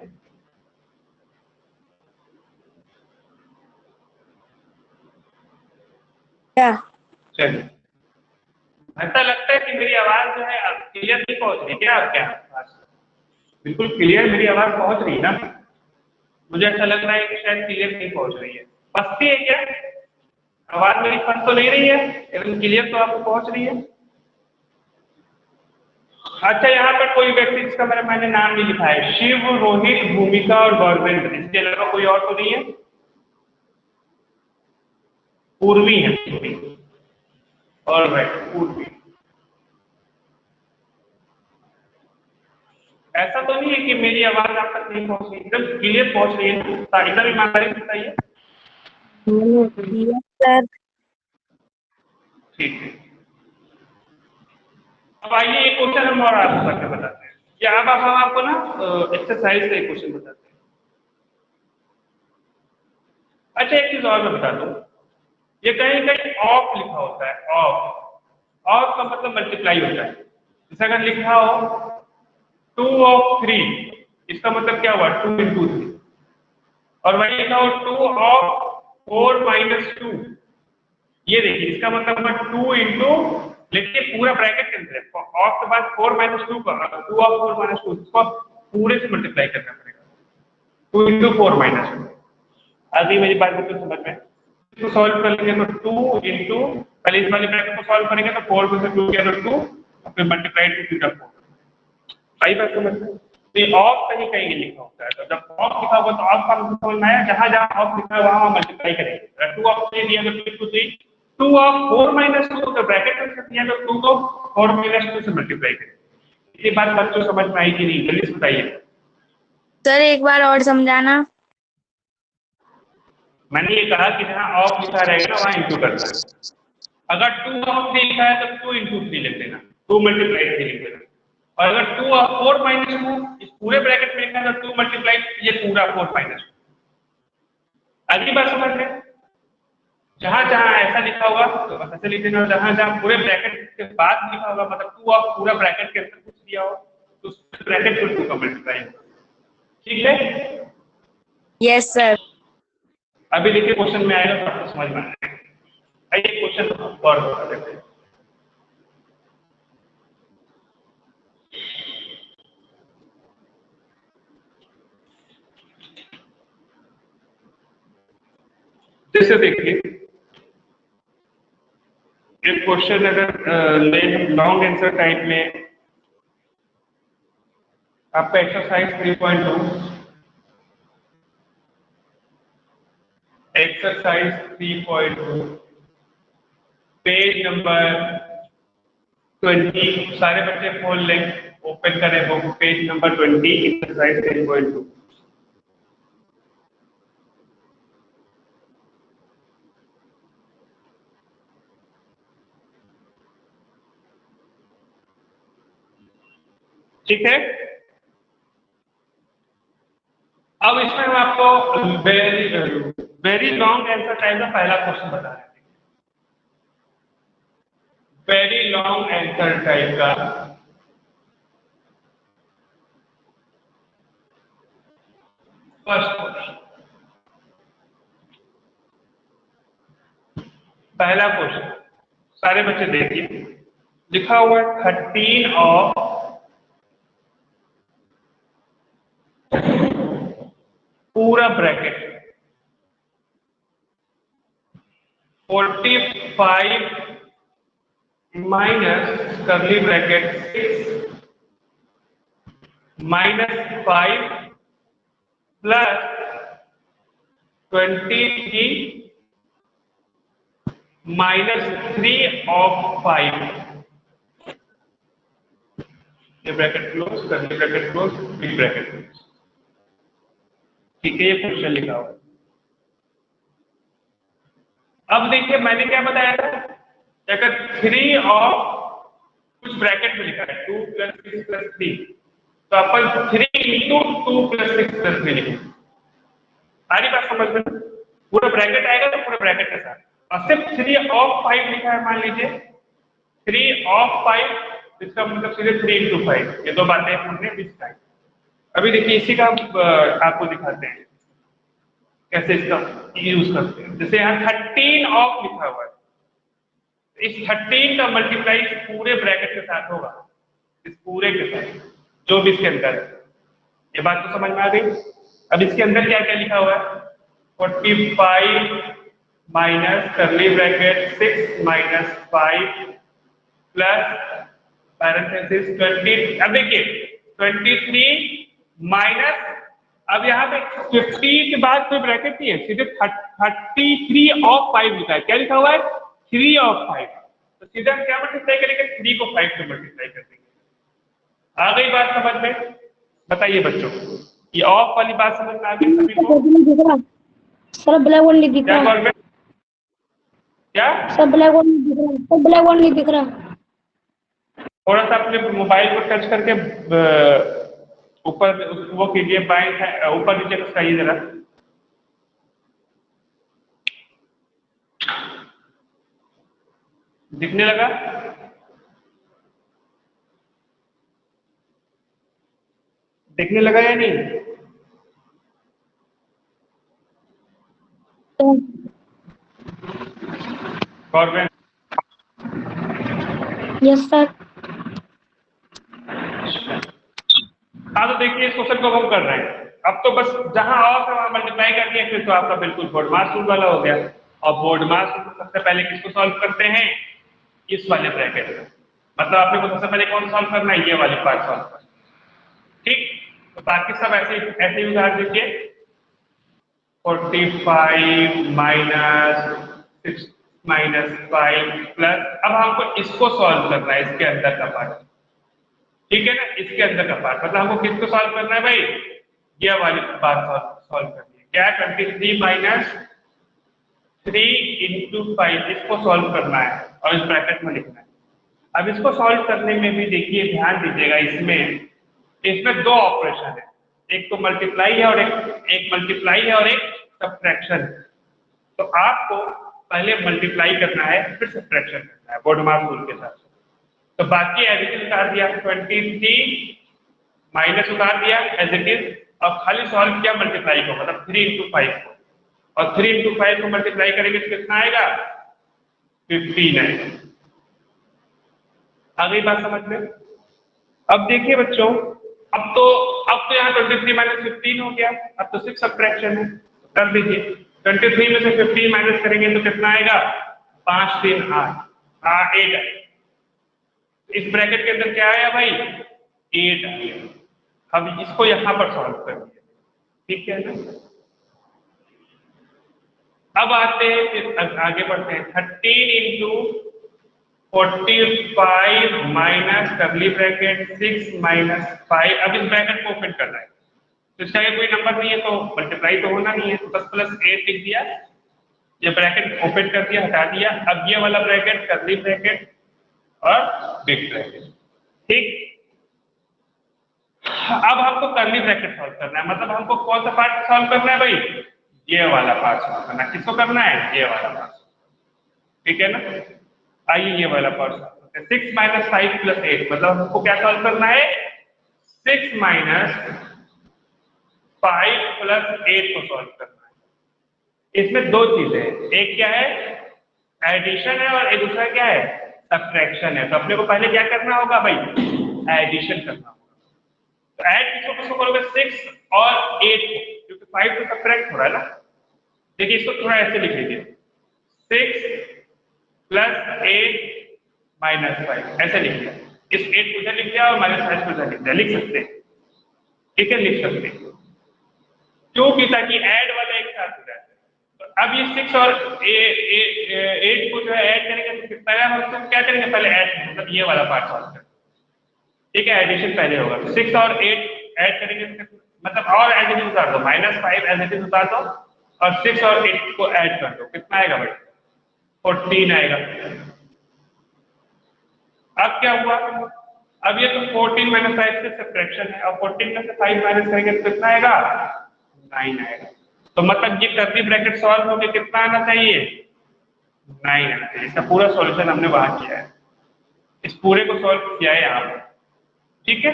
क्या? चलिए, ऐसा लगता है कि मेरी आवाज जो है क्लियर नहीं पहुंच रही क्या? आप क्या बिल्कुल क्लियर मेरी आवाज पहुंच रही है ना? मुझे ऐसा लग रहा है कि शायद क्लियर नहीं पहुंच रही है। फंसती है क्या? आवाज मेरी फंस तो नहीं रही है, एकदम क्लियर तो आपको पहुंच रही है? अच्छा, यहाँ पर कोई व्यक्ति जिसका मैंने नाम नहीं लिखा है, शिव, रोहित, भूमिका और गवर्नमेंट, इसके अलावा कोई और तो नहीं है? पूर्वी है, पूर्वी। ऑलराइट, पूर्वी। ऐसा तो नहीं है कि मेरी आवाज आप तक नहीं पहुंच रही, एकदम क्लियर पहुंच रही है। इतना ईमानदारी से बताइए। Yes, sir. ठीक है, अब आइए एक क्वेश्चन हम और आपको करके बताते हैं। या अब हम आपको ना एक्सरसाइज का एक क्वेश्चन बताते हैं। अच्छा, एक चीज और मैं बता दूं, ये कहीं कहीं ऑफ लिखा होता है, ऑफ। ऑफ का मतलब मल्टीप्लाई होता है। जैसे अगर लिखा हो 2 ऑफ 3, इसका मतलब क्या हुआ? 2 into 3। और वही लिखा हो 2 ऑफ 4 minus 2, ये देखिए इसका मतलब हुआ 2 into, लेकिन पूरा ब्रैकेट के अंदर है। ऑफ के बाद 4 minus 2 का 2 ऑफ 4 minus 2, इसको पूरे से मल्टीप्लाई करना पड़ेगा। 2 into 4 minus 2। अभी मेरी बात बिल्कुल समझ में। इसको सॉल्व कर लेंगे तो 2 into, पहले इस वाले ब्रैकेट को सॉल्व करेंगे तो 4 में से 2 किया तो 2, फिर मल्टीप्लाई 2 का 4। सही बात समझ में? तो ये ऑफ कहीं कहीं लिखा होता है, तो जब ऑफ लिखा होगा तो ऑफ का मतलब समझ में आया, जहां जहां ऑफ लिखा है वहां मल्टीप्लाई करेंगे। 2 ऑफ 3 दिया तो 2 into 3, 2 ऑफ 4 minus 2 तो ब्रैकेट में दिया तो 2 को 4 minus 2 से मल्टीप्लाई करेंगे। ये बात बच्चों समझ में आई कि नहीं, जल्दी से बताइए। सर एक बार और समझाना। मैंने ये कहा कि जहां ऑफ लिखा रहेगा ना वहां इंटू करना है। अगर 2 ऑफ 3 लिखा है तो 2 into 3 लिख देना, 2 multiply 3 लिख देना। और अगर 2 ऑफ 4 minus 2 इस पूरे ब्रैकेट में लिखना है तो 2 multiply ये पूरा 4 minus 2। अगली बात समझ लें, जहां जहां ऐसा लिखा होगा तो बस ऐसे लिख देना, जहां जहां पूरे ब्रैकेट के बाद लिखा होगा, मतलब 2 ऑफ पूरा ब्रैकेट के अंदर कुछ दिया हो तो उस ब्रैकेट को 2 का मल्टीप्लाई होगा। ठीक है? Yes sir. अभी देखिए क्वेश्चन में आएगा तो आपको समझ में आएगा। आइए क्वेश्चन और बता देते हैं। जैसे देखिए, एक क्वेश्चन अगर लॉन्ग आंसर टाइप में आपका एक्सरसाइज 3.2, एक्सरसाइज 3.2 पेज नंबर 20, सारे बच्चे खोल लें, ओपन करें बुक, पेज नंबर 20, एक्सरसाइज 3.2। ठीक है? अब इसमें हम आपको वेरी लॉन्ग आंसर टाइप का पहला क्वेश्चन बता रहे हैं। वेरी लॉन्ग आंसर टाइप का फर्स्ट क्वेश्चन, पहला क्वेश्चन, सारे बच्चे देखिए, लिखा हुआ है 13 ऑफ पूरा bracket 45 minus curly bracket 6 -5 plus 23 -3 of 5। ये bracket close, curly bracket close, big bracket close. ठीक है, ये क्वेश्चन लिखा हुआ है। अब देखिए मैंने क्या बताया था, अगर 3 ऑफ कुछ ब्रैकेट में लिखा है 2 + 6 + 3, तो अपन 3 into 2 + 6 + 3 लिखेंगे। सारी बात समझ में? पूरा ब्रैकेट आएगा तो पूरे ब्रैकेट के साथ, और सिर्फ 3 ऑफ 5 लिखा है, मान लीजिए 3 ऑफ 5, इसका मतलब सीधे 3 into 5। ये दो बातें हमने दिखाई। अभी देखिए इसी का आपको दिखाते हैं कैसे इसका यूज करते हैं। जैसे यहाँ 13 ऑफ लिखा हुआ है, इस 13 का मल्टीप्लाई पूरे ब्रैकेट के साथ होगा, इस पूरे के साथ जो भी इसके अंदर है। ये बात तो समझ में आ गई? अब इसके अंदर क्या क्या लिखा हुआ है, 45 माइनस करली ब्रैकेट 6 माइनस 5 प्लस पैरेंथेसिस 20। अब देखिए 23 माइनस, अब यहाँ पे 50 के बाद कोई ब्रैकेट नहीं है, सीधे 33 ऑफ 5 लिखा है। क्या लिखा हुआ है? 3 ऑफ 5। तो सीधे हम क्या मल्टीप्लाई करेंगे? 3 को 5 से मल्टीप्लाई कर देंगे। आ गई बात समझ में? बताइए बच्चों, ये ऑफ वाली बात समझ में आ गई सभी को? सर ब्लैक बोर्ड नहीं दिख क्या रहा। गवर्नमेंट, क्या सब ब्लैक बोर्ड नहीं दिख रहा, सब ब्लैक बोर्ड नहीं दिख रहा। थोड़ा सा अपने मोबाइल को टच करके ऊपर वो कीजिए, बाएं ऊपर नीचे खसकाइए जरा। दिखने लगा? दिखने लगा या नहीं? Government, yes sir. हाँ तो देखिए इस क्वेश्चन को हम कर रहे हैं। अब तो बस जहां ऑफ है वहां मल्टीप्लाई कर दिया, फिर तो आपका बिल्कुल बोर्ड मास रूल वाला हो गया। और बोर्ड मास रूल सबसे पहले किसको सॉल्व करते हैं? इस वाले ब्रैकेट में। मतलब आपने को सबसे पहले कौन सॉल्व करना है? ये वाली पार्ट सॉल्व करना। ठीक, तो बाकी सब ऐसे ऐसे ही उदाहरण दीजिए। 45 माइनस 6 माइनस 5 प्लस, अब हमको इसको सॉल्व करना है, इसके अंदर का पार्ट। ठीक है ना, इसके अंदर का पार्ट। मतलब हमको किसको सॉल्व करना है भाई? ये वाली बात सॉल्व करनी है। क्या? 23 माइनस 3 इंटू 5, इसको सॉल्व करना है और इस ब्रैकेट में लिखना है। अब इसको सॉल्व करने में भी देखिए, ध्यान दीजिएगा, इसमें दो ऑपरेशन है, एक तो मल्टीप्लाई है और एक मल्टीप्लाई है और एक सब्ट्रैक्शन है। तो आपको पहले मल्टीप्लाई करना है, फिर सब्ट्रैक्शन करना है बोर्ड मास रूल के साथ। तो बाकी एज इट इज उतार दिया, 23 माइनस उतार दिया एज इट इज, और खाली सॉल्व किया मल्टीप्लाई को, मतलब 3 इंटू 5 को। और 3 इंटू 5 को मल्टीप्लाई करेंगे तो कितना आएगा? 15 आएगा। आ गई बात समझ में? अब देखिए बच्चों, अब तो यहाँ 23 माइनस 15 हो गया। अब तो 6 सब्ट्रैक्शन है, कर दीजिए। 23 में से 15 माइनस करेंगे तो कितना आएगा? 5 3 8 8। इस ब्रैकेट के अंदर क्या आया भाई? 8 आया। अब इसको यहां पर सॉल्व कर दिया, ठीक है ना? अब आते हैं, फिर आगे बढ़ते हैं। 13 इंटू 45 माइनस करली ब्रैकेट 6 माइनस 5। अब इस ब्रैकेट को ओपन करना है, तो इसका कोई नंबर नहीं है तो मल्टीप्लाई तो होना नहीं है, तो बस प्लस 8 लिख दिया, ये ब्रैकेट ओपन कर दिया, हटा दिया। अब ये वाला ब्रैकेट करली ब्रैकेट और बिग ब्रैकेट। ठीक, अब हमको करली ब्रैकेट सॉल्व करना है, मतलब हमको कौन सा पार्ट सॉल्व करना है भाई? ये वाला पार्ट सॉल्व करना है। किसको करना है? ये वाला पार्ट। ठीक है ना? आइए ये वाला पार्ट सॉल्व करते हैं। 6 माइनस 5 प्लस 8, मतलब हमको क्या सॉल्व करना है? 6 माइनस 5 प्लस 8 को सॉल्व करना है। इसमें दो चीजें हैं, एक क्या है? एडिशन है, और एक दूसरा क्या है? सब्ट्रैक्शन है। तो अपने को पहले क्या करना होगा भाई? एडिशन करना होगा। तो ऐड किसको करोगे? 6 और 8 को, क्योंकि 5 तो सब्ट्रैक्ट हो रहा है ना। देखिए इसको थोड़ा ऐसे लिख लीजिए, 6 प्लस 8 माइनस 5, ऐसे लिख दिया। इस 8 को इधर लिख दिया और माइनस 5 को इधर लिख दिया, लिख सकते हैं। ठीक है, लिख सकते हैं, क्योंकि ताकि ऐड वाला एक साथ हो जाए। तो अब ये 6 और 8 को जो है ऐड करेंगे तो कितना है? हम क्या करेंगे? पहले ऐड, मतलब ये वाला पार्ट सॉल्व करेंगे। ठीक है, एडिशन पहले होगा। तो 6 और 8 ऐड करेंगे तो मतलब, और एज इट इज उतार दो, माइनस 5 एज इट इज उतार दो और 6 और 8 को ऐड कर दो। कितना आएगा भाई? 14 आएगा। अब क्या हुआ? अब ये तो 14 माइनस 5 से सब्ट्रैक्शन है, और 14 में से 5 माइनस करेंगे तो कितना आएगा? 9 आएगा। तो मतलब ये कर्ली ब्रैकेट सॉल्व होकर कितना आना चाहिए? 9 आना चाहिए। इसका पूरा सॉल्यूशन हमने वहां किया है, इस पूरे को सॉल्व किया है यहाँ पर। ठीक है,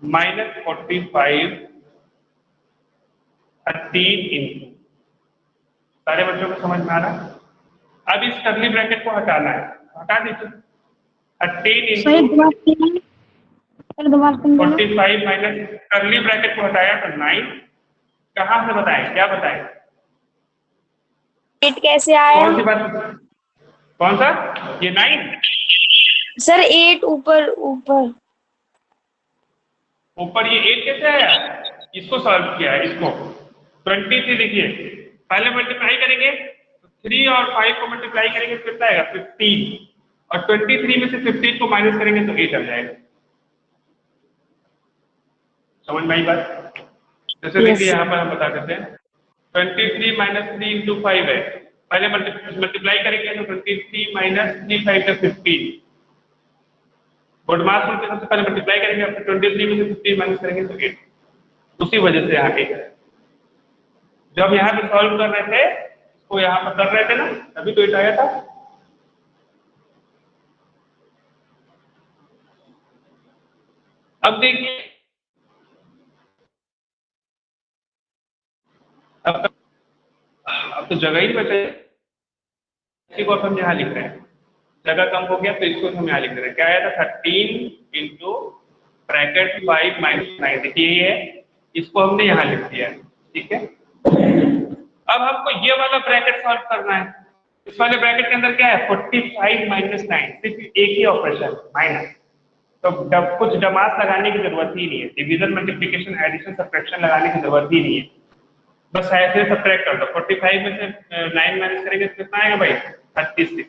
-45 13 इंटू, सारे बच्चों को समझ में आ रहा है? अब इस कर्ली ब्रैकेट को हटाना है, हटा दीजिए। 13 इंटू 45 माइनस करली ब्रैकेट को हटाया तो 9, कहाँ से बताएं, क्या बताएं? 8 कैसे आया? कौन सी बात, कौन सा? ये 9 सर 8 ऊपर ऊपर। ऊपर ये 8 कैसे आया? इसको सॉल्व किया है, इसको 23 लिखिए, पहले मल्टीप्लाई करेंगे तो 3 और 5 को मल्टीप्लाई करेंगे तो कितना आएगा 15, और 23 में से 15 को माइनस करेंगे तो 8 आ जाएगा। समझ में आई बात? जैसे देखिए यहाँ पर हम बता देते हैं 23 माइनस 3 इंटू 5 है, पहले मल्टीप्लाई करेंगे तो 23 माइनस 3 5 का 15, बोडमास रूल के सबसे पहले मल्टीप्लाई करेंगे, फिर 23 में से 15 माइनस करेंगे तो 8, उसी वजह से यहाँ 8 है। जब यहाँ पे सॉल्व कर रहे थे तो यहाँ पर कर रहे थे ना, अभी तो 8 आया था। अब देखिए अब तो जगह ही नहीं बचे, इसी को हम यहाँ लिख रहे हैं, जगह कम हो गया तो इसको हम यहाँ लिख रहे हैं। क्या आया था 13 इंटू ब्रैकेट 5 माइनस 9, देखिए ये है, इसको हमने यहाँ लिख दिया है, ठीक है। अब हमको ये वाला ब्रैकेट सॉल्व करना है, इस वाले ब्रैकेट के अंदर क्या है 45 माइनस 9, सिर्फ एक ही ऑपरेशन माइनस, तो कुछ डमास लगाने की जरूरत ही नहीं है, डिवीजन मल्टीप्लिकेशन एडिशन सब्ट्रैक्शन लगाने की जरूरत ही नहीं है, बस ऐसे सब्ट्रैक्ट कर दो। 45 में से 9 माइनस करेंगे तो कितना आएगा भाई 36,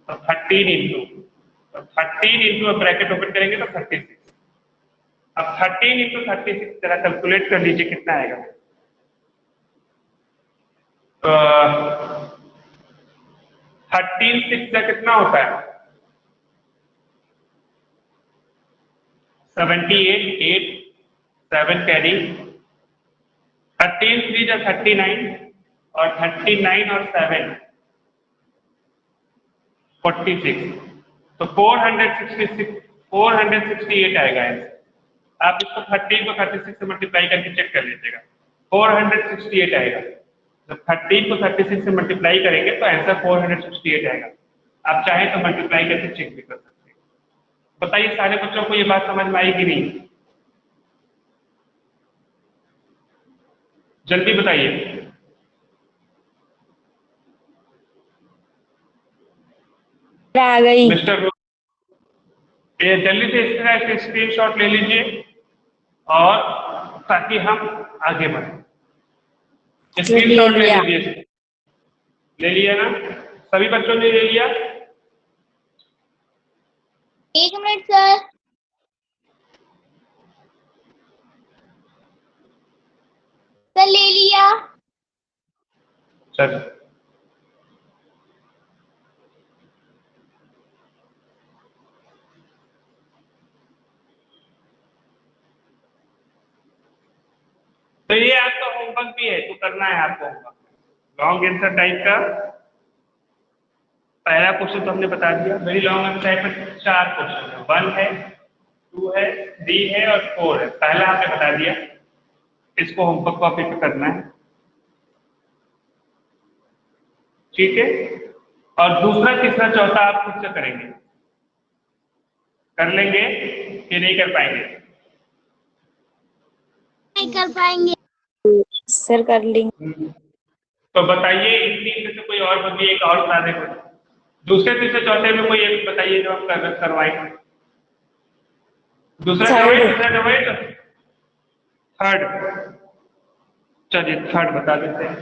तो 13 इंटू ब्रैकेट ओपन करेंगे तो 36, अब 13 इंटू 36 जरा कैलकुलेट कर लीजिए कितना आएगा। 13 6 का कितना होता है 78, 8 7 कैरी, 13 3 जा 39, और 39 और 7 46, तो 468 आएगा आंसर। आप इसको 13 को 36 से मल्टीप्लाई करके चेक कर लीजिएगा, 468 आएगा। जब 13 को 36 से मल्टीप्लाई करेंगे तो आंसर 468 आएगा। आप चाहें तो मल्टीप्लाई करके चेक भी कर सकते हैं। बताइए सारे बच्चों को ये बात समझ में आई कि नहीं? जल्दी बताइए। आ गई। मिस्टर ये जल्दी से इसका एक स्क्रीनशॉट ले लीजिए और ताकि हम आगे बढ़े। स्क्रीनशॉट ले लीजिए, ले लिया ना सभी बच्चों ने? ले लिया? 1 मिनट सर। सर ले लिया। चलो तो ये आपका होमवर्क भी है, तो करना है आपको होमवर्क। लॉन्ग आंसर टाइप का पहला क्वेश्चन तो हमने बता दिया, वेरी लॉन्ग आंसर टाइप में 4 क्वेश्चन है, 1 है 2 है 3 है और 4 है। पहला आपने बता दिया, इसको होमवर्क कॉपी पे करना है, ठीक है। और दूसरा तीसरा चौथा आप खुद से करेंगे, कर लेंगे कि नहीं कर पाएंगे? नहीं कर पाएंगे सर, कर लेंगे। तो बताइए इन तीन में से कोई और बंदी एक और बता दे, दूसरे तीसरे चौथे में कोई एक बताइए जो हम करवाएंगे। दूसरा करवाए, तीसरा करवाए तो थर्ड, चलिए थर्ड बता देते हैं,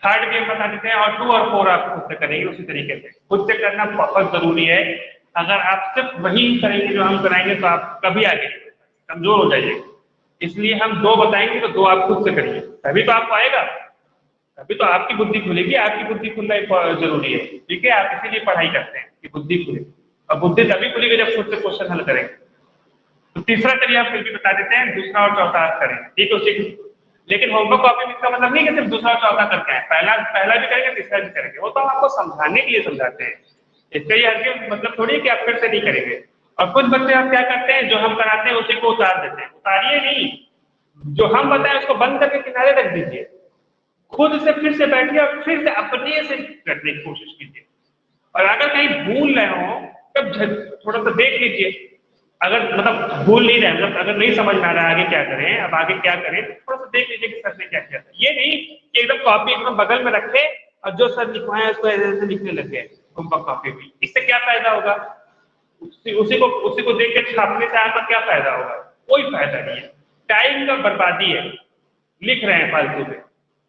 थर्ड गेम बता देते हैं, और 2 और 4 आप खुद से करेंगे उसी तरीके से। खुद से करना बहुत जरूरी है, अगर आप सिर्फ वही करेंगे जो हम कराएंगे तो आप कभी आगे कमजोर हो जाइए। इसलिए हम 2 बताएंगे तो 2 आप खुद से करिए, तभी तो आपको आएगा, तभी तो आपकी बुद्धि खुलेगी। आपकी बुद्धि खुलना जरूरी है, ठीक है। आप इसीलिए पढ़ाई करते हैं कि बुद्धि खुले, और बुद्धि तभी खुलेगी जब खुद से क्वेश्चन हल करेंगे। तो तीसरा चलिए आप फिर भी बता देते हैं, दूसरा और चौथा आप करें, ठीक है उसी। लेकिन होमवर्क कॉपी में इसका मतलब नहीं कि सिर्फ दूसरा और चौथा करके आए, पहला भी करेंगे तीसरा भी करेंगे, वो तो हम आपको समझाने के लिए समझाते हैं। इसका ये हर मतलब थोड़ी है कि आप फिर से नहीं करेंगे। और कुछ बच्चे आप क्या करते हैं, जो हम कराते हैं उसी को उतार देते हैं। उतारिए नहीं, जो हम बताएं उसको बंद करके किनारे रख दीजिए, खुद से फिर से बैठिए और फिर से अपने से करने की कोशिश कीजिए। और अगर कहीं भूल रहे हो तब थोड़ा सा देख लीजिए, अगर मतलब भूल नहीं रहे, मतलब अगर नहीं समझ में आ रहा है आगे क्या करें, अब आगे क्या करें, थोड़ा सा देख लीजिए कि सर ने क्या किया था। ये नहीं कि एकदम कॉपी एकदम बगल में रखे और जो सर लिखवाए उसको ऐसे ऐसे लिखने लग गए होमवर्क कॉपी भी। इससे क्या फायदा होगा? उसी को देख के छापने से आपका क्या फायदा होगा? कोई फायदा नहीं है, टाइम का बर्बादी है। लिख रहे हैं फालतू में,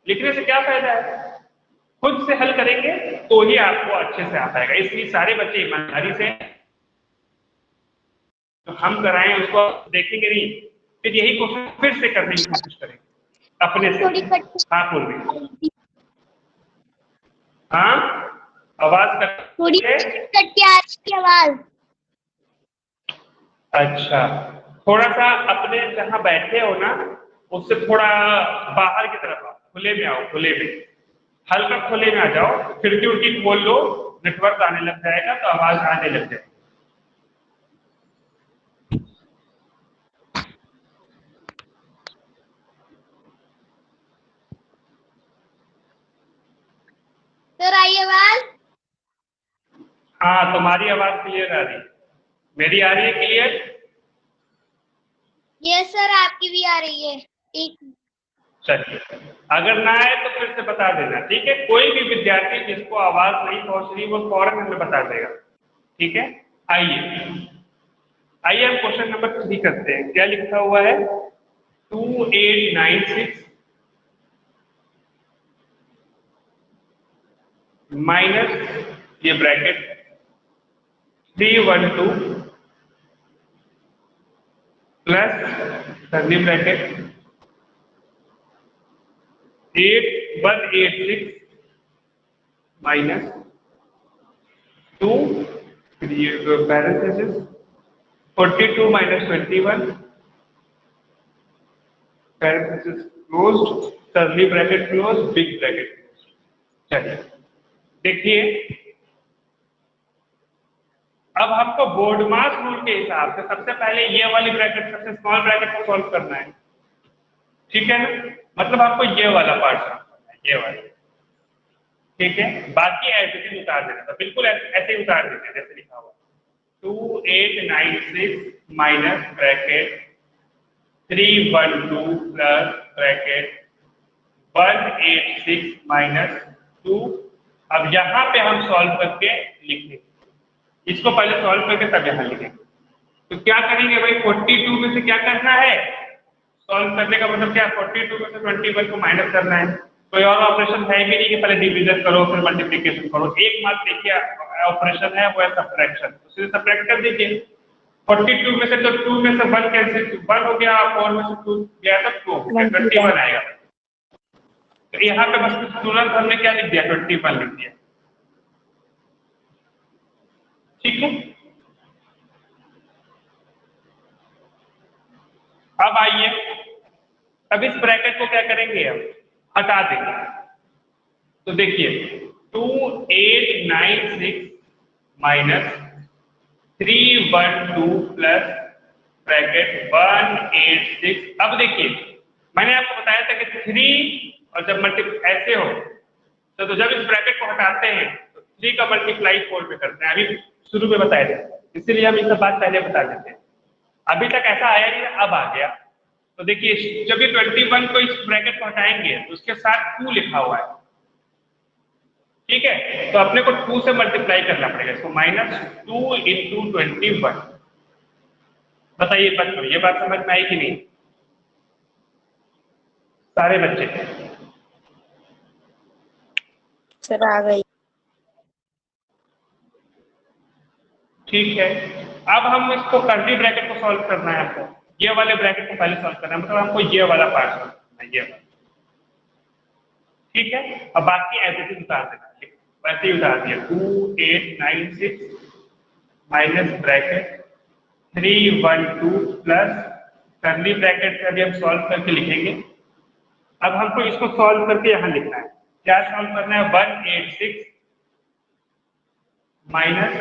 लिखने से क्या फायदा है? खुद से हल करेंगे तो ही आपको अच्छे से आ पाएगा। इसलिए सारे बच्चे ईमानदारी से तो हम कराएं उसको देखेंगे नहीं, फिर यही क्वेश्चन फिर से करने की कोशिश करेंगे अपने से। हाँ पूर्वी, हाँ आवाज थोड़ी है। कट के आ रही है आवाज। अच्छा, थोड़ा सा अपने जहाँ बैठे हो ना उससे थोड़ा बाहर की तरफ आओ, खुले में आओ, खुले में, हल्का खुले में आ जाओ, खिड़की उड़की खोल लो, नेटवर्क आने लग जाएगा तो आवाज आने लग जाएगी। सर आई आवाज? हाँ तुम्हारी आवाज क्लियर आ रही है, मेरी आ रही है क्लियर? यस सर, आपकी भी आ रही है। एक चलिए, अगर ना आए तो फिर से बता देना, ठीक है? कोई भी विद्यार्थी जिसको आवाज नहीं पहुंच रही वो फौरन हमें बता देगा, ठीक है? आइए आइए हम क्वेश्चन नंबर 3 करते हैं। क्या लिखा हुआ है? 2896 माइनस ये bracket 312 plus curly bracket 8186 minus 2 parenthesis 42 minus 21 parenthesis closed, curly bracket close, big bracket close. चलिए देखिए, अब हमको बोर्ड मास रूल के हिसाब से सबसे पहले ये वाली ब्रैकेट, सबसे स्मॉल ब्रैकेट को सॉल्व करना है, ठीक है ना? मतलब आपको ये वाला पार्ट सॉल्व करना है, ये वाला, ठीक है? बाकी एज उतार देना था, बिल्कुल ऐसे ही उतार देते जैसे लिखा हुआ 2896 minus bracket 312 plus bracket 186 minus 2। अब यहाँ पे हम सॉल्व करके लिखेंगे, इसको पहले सॉल्व करके तब यहाँ लिखेंगे। तो क्या करेंगे भाई, 42 में से क्या करना है? सॉल्व करने का मतलब क्या, 42 में से 21 को माइनस करना है। कोई और ऑपरेशन है भी नहीं कि पहले डिवीजन करो फिर मल्टीप्लिकेशन करो, एक मात्र देखिए ऑपरेशन है वो है सब्ट्रैक्शन, तो सीधे सब्ट्रैक्ट कर दीजिए। 42 में से तो 2 में से 1 कैंसिल, 1 हो गया, 4 में से 2 गया तो 2 हो गया, 21 आएगा। तो यहाँ पे बस तुरंत हमने क्या लिख दिया, 21 लिख दिया, ठीक है? अब आइए, अब इस ब्रैकेट को क्या करेंगे, हम हटा देंगे। तो देखिए 2896 माइनस 312 प्लस ब्रैकेट 186। अब देखिए मैंने आपको बताया था कि 3 और जब मल्टीप्लाई ऐसे हो तो जब इस ब्रैकेट को हटाते हैं तो 3 का मल्टीप्लाई 4 में करते हैं, अभी शुरू में बताया था, इसीलिए हम ये सब बात पहले बता देते हैं। अभी तक ऐसा आया नहीं, अब आ गया। तो देखिए जब ये 21 को इस ब्रैकेट को हटाएंगे तो उसके साथ 2 लिखा हुआ है, ठीक है? तो अपने को 2 से मल्टीप्लाई करना पड़ेगा इसको, -2 इंटू 21। बताइए बच्चों, ये बात समझ में आई कि नहीं सारे बच्चे? सर आ गई। ठीक है, अब हम इसको कर्ली ब्रैकेट को सॉल्व करना है, हमको ये वाले ब्रैकेट को पहले सॉल्व करना है, मतलब हमको ये वाला पार्ट सॉल्व करना है, ये वाला, ठीक है? अब बाकी एवरीथिंग उतार देना, वैसे ही उतार दिया। 2896 minus bracket 312 plus curly bracket से अभी हम सॉल्व करके लिखेंगे। अब हमको इसको सॉल्व करके यहाँ लिखना है, क्या सॉल्व करना है, 186 माइनस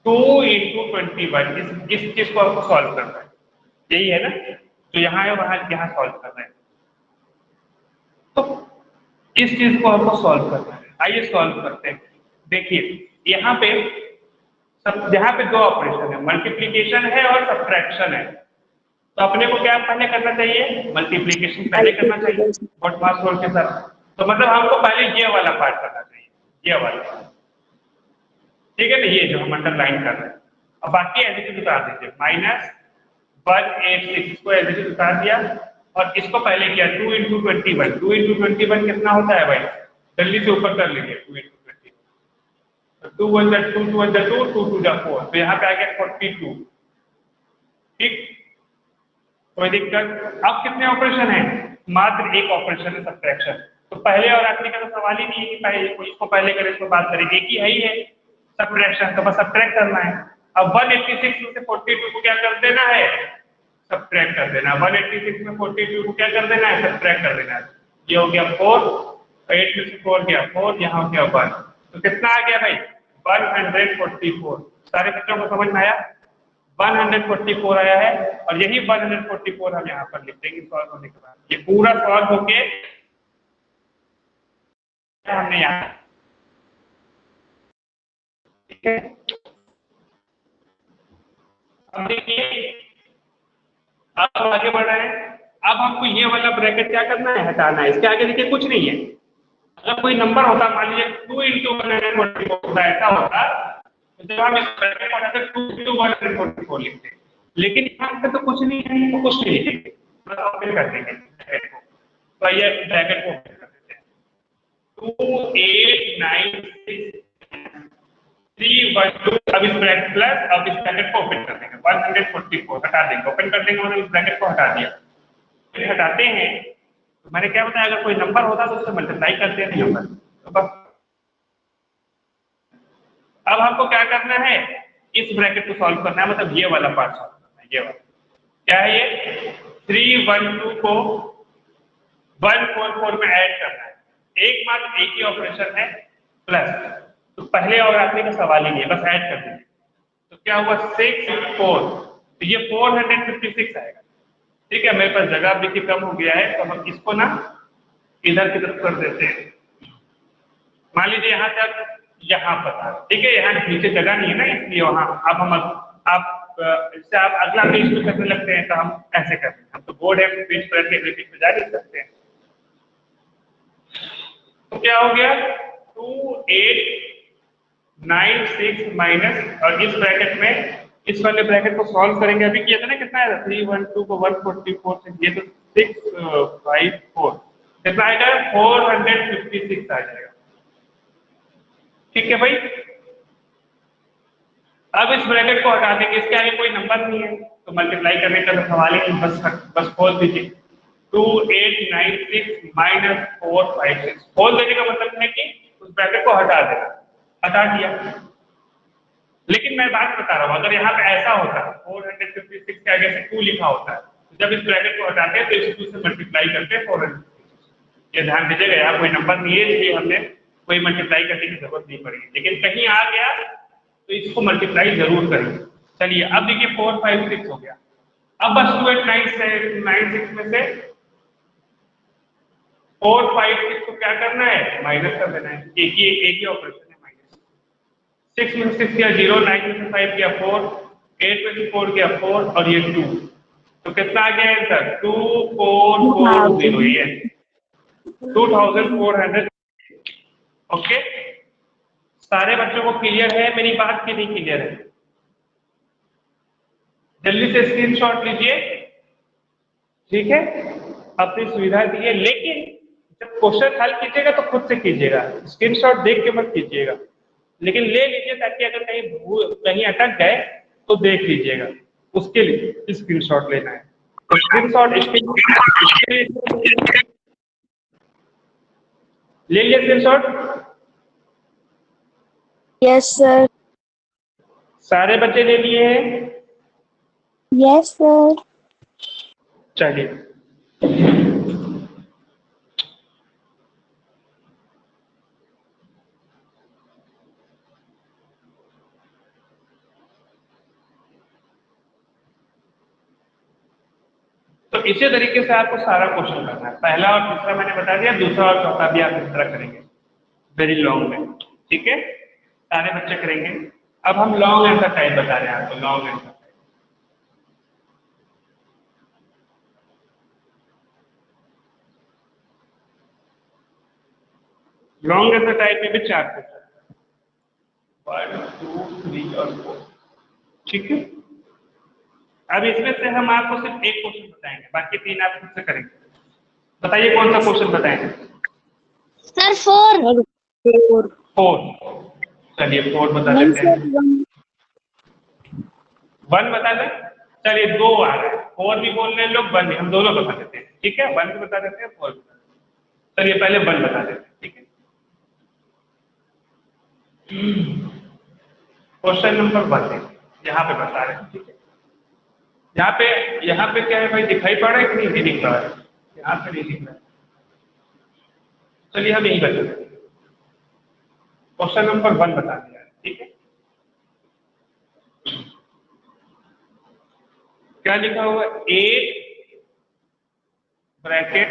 2 इंटू 21, इस चीज को हमको सॉल्व करना है, यही है ना? तो यहाँ है वहां यहाँ सॉल्व करना है, तो इस चीज को हमको सॉल्व करना है। आइए सॉल्व करते हैं। देखिए यहाँ पे सब यहाँ पे दो ऑपरेशन है, मल्टीप्लीकेशन है और सब्ट्रैक्शन है। तो अपने को क्या पहले करना चाहिए, मल्टीप्लीकेशन पहले करना चाहिए व्हाट मास रोल के साथ। तो मतलब हमको पहले ये वाला पार्ट करना चाहिए, ये वाला, ठीक है ना, ये जो हम अंडरलाइन कर रहे हैं। अब बाकी एज इट इज उतार दीजिए, -186 को एज इट इज उतार दिया और इसको पहले किया 2 × 21। 2 × 21 कितना होता है भाई, जल्दी से ऊपर कर लीजिए। 2 × 21, 2 1 2 2 1 2 2 2 4, तो यहाँ पे आ गया 42, ठीक, कोई दिक्कत। अब कितने ऑपरेशन है, मात्र एक ऑपरेशन है, सब्ट्रैक्शन। तो पहले और आखिरी का तो सवाल ही नहीं है कि पहले इसको पहले करें इसको बात करें, एक ही है सब्ट्रैक्शन, तो बस सब्ट्रैक्ट करना है। अब 186 में से 42 को क्या कर देना है, सब्ट्रैक्ट कर देना। 186 में 42 को क्या कर देना है, सब्ट्रैक्ट कर देना है। ये हो गया 4, 8 में से 4 गया 4, यहाँ हो गया 1, तो कितना आ गया भाई 144। सारे बच्चों को समझ में आया, 144 आया है। और यही 144 हम यहाँ पर लिख देंगे सॉल्व होने के बाद। ये पूरा सॉल्व होके हमने यहाँ, ठीक है। अब देखिए, अब आगे बढ़ रहे हैं। अब हमको ये वाला ब्रैकेट क्या करना है, हटाना है। इसके आगे देखिए कुछ नहीं है। अगर कोई नंबर होता, मान लीजिए 2 × 144 होता, ऐसा होता, तो जब हम इस ब्रैकेट को हटाते 2 × 144 लिखते, लेकिन यहाँ पे तो कुछ नहीं है, तो कुछ नहीं लिखेंगे, बस ओपन कर देंगे ब्रैकेट को। तो ये ब्रैकेट को ओपन कर देते हैं, 2896 312। अब इस ब्रैकेट प्लस, अब इस ब्रैकेट को ओपन कर देंगे, 144 हटा देंगे, ओपन कर देंगे, मतलब इस ब्रैकेट को हटा दिया। फिर हटाते हैं, तो मैंने क्या बताया, अगर कोई नंबर होता तो उससे मल्टीप्लाई करते हैं नंबर, तो बस। अब हमको क्या करना है, इस ब्रैकेट को सॉल्व करना है, मतलब ये वाला पार्ट सॉल्व करना है। ये वाला क्या है, ये 312 को 144 में ऐड करना है। एकमात्र एक ही ऑपरेशन है, प्लस, तो पहले और आखिरी का सवाल ही नहीं है, बस ऐड कर दीजिए। तो क्या हुआ 6 4, तो ये 456 आएगा, ठीक है। मेरे पास जगह देखिए कम हो गया है, तो हम इसको ना इधर की तरफ कर देते हैं। मान लीजिए यहाँ तक, यहाँ पर, ठीक है, यहाँ नीचे जगह नहीं है ना, इसलिए वहाँ। अब हम आप इससे आप अगला पेज पे करने लगते हैं, तो हम ऐसे करते हैं। हम तो बोर्ड है, पेज पर अगले पेज पे जा नहीं सकते हैं। तो क्या हो गया 2896 माइनस, और इस ब्रैकेट में इस वाले ब्रैकेट को सॉल्व करेंगे। अभी किया था ना, कितना आया 312 को 144 से, ये तो 654, कितना आएगा 456 आ जाएगा, ठीक है भाई। अब इस ब्रैकेट को हटा देंगे, इसके आगे कोई नंबर नहीं है, तो मल्टीप्लाई करने का तो सवाल ही नहीं, बस खोल दीजिए। 2896 माइनस 456, खोल देने का मतलब है कि उस ब्रैकेट को हटा देना, हटा दिया। लेकिन मैं बात बता रहा हूं, अगर यहाँ पे ऐसा होता 456 के आगे से 2 लिखा होता है, तो जब इस ब्रैकेट को हटाते हैं तो इस 2 से मल्टीप्लाई करते हैं 456। ये ध्यान दीजिएगा, यहाँ कोई नंबर नहीं है, इसलिए हमने कोई मल्टीप्लाई करने की जरूरत नहीं पड़ी। लेकिन कहीं आ गया तो इसको मल्टीप्लाई जरूर करेंगे। चलिए अब देखिए 456 हो गया। अब बस 2896 में से 456 को क्या करना है, माइनस कर देना है। एक ही ऑपरेशन है, माइनस। 6 में से 6 गया 0, 9 में से 5 गया 4, 8 में से 4 गया 4, और ये 2, तो कितना आ गया आंसर 2440, ये 2400। ओके, सारे बच्चों को क्लियर है मेरी बात की नहीं क्लियर है? जल्दी से स्क्रीनशॉट लीजिए, ठीक है, अपनी सुविधा दीजिए। लेकिन जब क्वेश्चन हल कीजिएगा तो खुद से कीजिएगा, स्क्रीनशॉट देख के मत कीजिएगा। लेकिन ले लीजिए, ताकि अगर कहीं अटक गए तो देख लीजिएगा, उसके लिए स्क्रीनशॉट लेना है। तो स्क्रीनशॉट ले लिया स्क्रीनशॉट? Yes sir. सारे बच्चे ले लिए हैं? Yes sir. चलिए, तो इसी तरीके से आपको सारा क्वेश्चन करना है। पहला और तीसरा मैंने बता दिया, दूसरा और चौथा भी आप इस तरह करेंगे, वेरी लॉन्ग में, ठीक है। सारे बच्चे करेंगे। अब हम लॉन्ग आंसर टाइप बता रहे हैं आपको, long answer type. Long answer type में भी 4 क्वेश्चन, 1 2 3 और 4, ठीक है। अब इसमें से हम आपको सिर्फ एक क्वेश्चन बताएंगे, बाकी 3 आप खुद से करेंगे। बताइए कौन सा क्वेश्चन बताएंगे? सर 4 4। चलिए 4 बता देते हैं। 1 बता दें, चलिए 2 आ रहे हैं, 4 भी बोल रहे हैं लोग, 1 भी, हम दोनों बता देते हैं, ठीक है। 1 भी बता देते हैं, 4 भी बता देते हैं। चलिए पहले 1 बता देते हैं, ठीक है। क्वेश्चन नंबर 1 है, यहाँ पे बता रहे हैं, ठीक है। यहाँ पे क्या है भाई, दिखाई पड़ रहा है कि नहीं दिख रहा है? यहाँ पे नहीं दिख रहा है, चलिए हम यही बता देते हैं। क्वेश्चन नंबर 1 बता दिया, ठीक है। क्या लिखा हुआ? 8 ब्रैकेट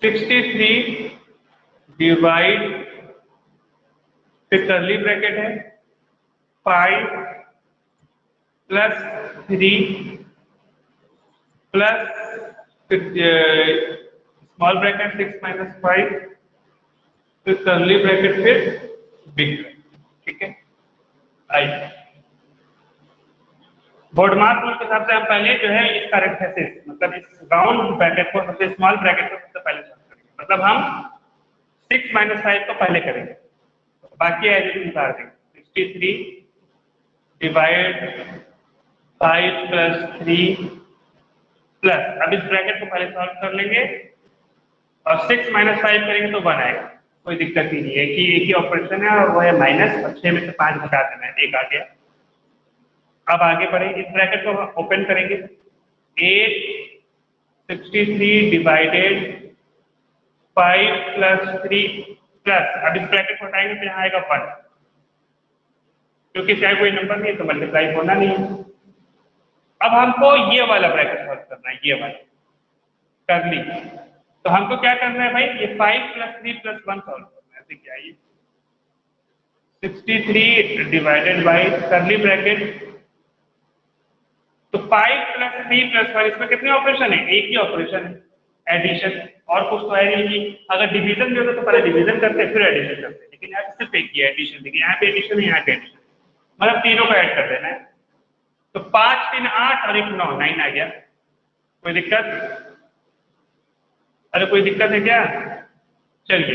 63 डिवाइड, फिर कर्ली ब्रैकेट है 5 plus 3 plus small bracket 6 minus 5, फिर कर्ली ब्रैकेट, फिर बिग ब्रैकेट, ठीक है। आइए बोर्ड मार्क रूल के हिसाब से हम पहले जो है इस पैरेंथेसिस, मतलब इस राउंड ब्रैकेट को, सबसे स्मॉल ब्रैकेट को सबसे पहले सॉल्व करेंगे, मतलब हम 6 माइनस 5 को पहले करेंगे, बाकी एज इट इज उतार देंगे। 63 डिवाइड 5 प्लस 3 प्लस, अब इस ब्रैकेट को पहले सॉल्व कर लेंगे और 6 माइनस 5 करेंगे तो 1 आएगा, कोई दिक्कत ही नहीं है। एक ही ऑपरेशन है और वो है माइनस, और 6 में से 5 घटा देना है, 1 आ गया। अब आगे बढ़े, इस ब्रैकेट को ओपन करेंगे, 863 डिवाइडेड 5 प्लस 3 प्लस, अब इस ब्रैकेट को हटाएंगे तो यहाँ आएगा 1, क्योंकि चाहे कोई नंबर नहीं है तो मल्टीप्लाई होना नहीं है। अब हमको ये वाला ब्रैकेट सॉल्व करना है, ये वाला कर ली, तो हमको क्या करना है भाई, ये 5 प्लस 3 प्लस 1 सॉल्व करना है। देखिए आइए, 63 डिवाइडेड बाई करली ब्रैकेट, तो 5 प्लस 3 प्लस 1, इसमें कितने ऑपरेशन है? एक ही ऑपरेशन है, एडिशन, और कुछ तो है नहीं कि अगर डिवीजन भी होता तो पहले डिवीजन करते फिर एडिशन करते, लेकिन यहाँ पे सिर्फ एक ही एडिशन। देखिए यहाँ पे एडिशन है, यहाँ पे एडिशन, मतलब तीनों को ऐड कर देना है। तो 5 3 8 और 1 9, 9 आ गया। कोई दिक्कत? अरे कोई दिक्कत है क्या? चलिए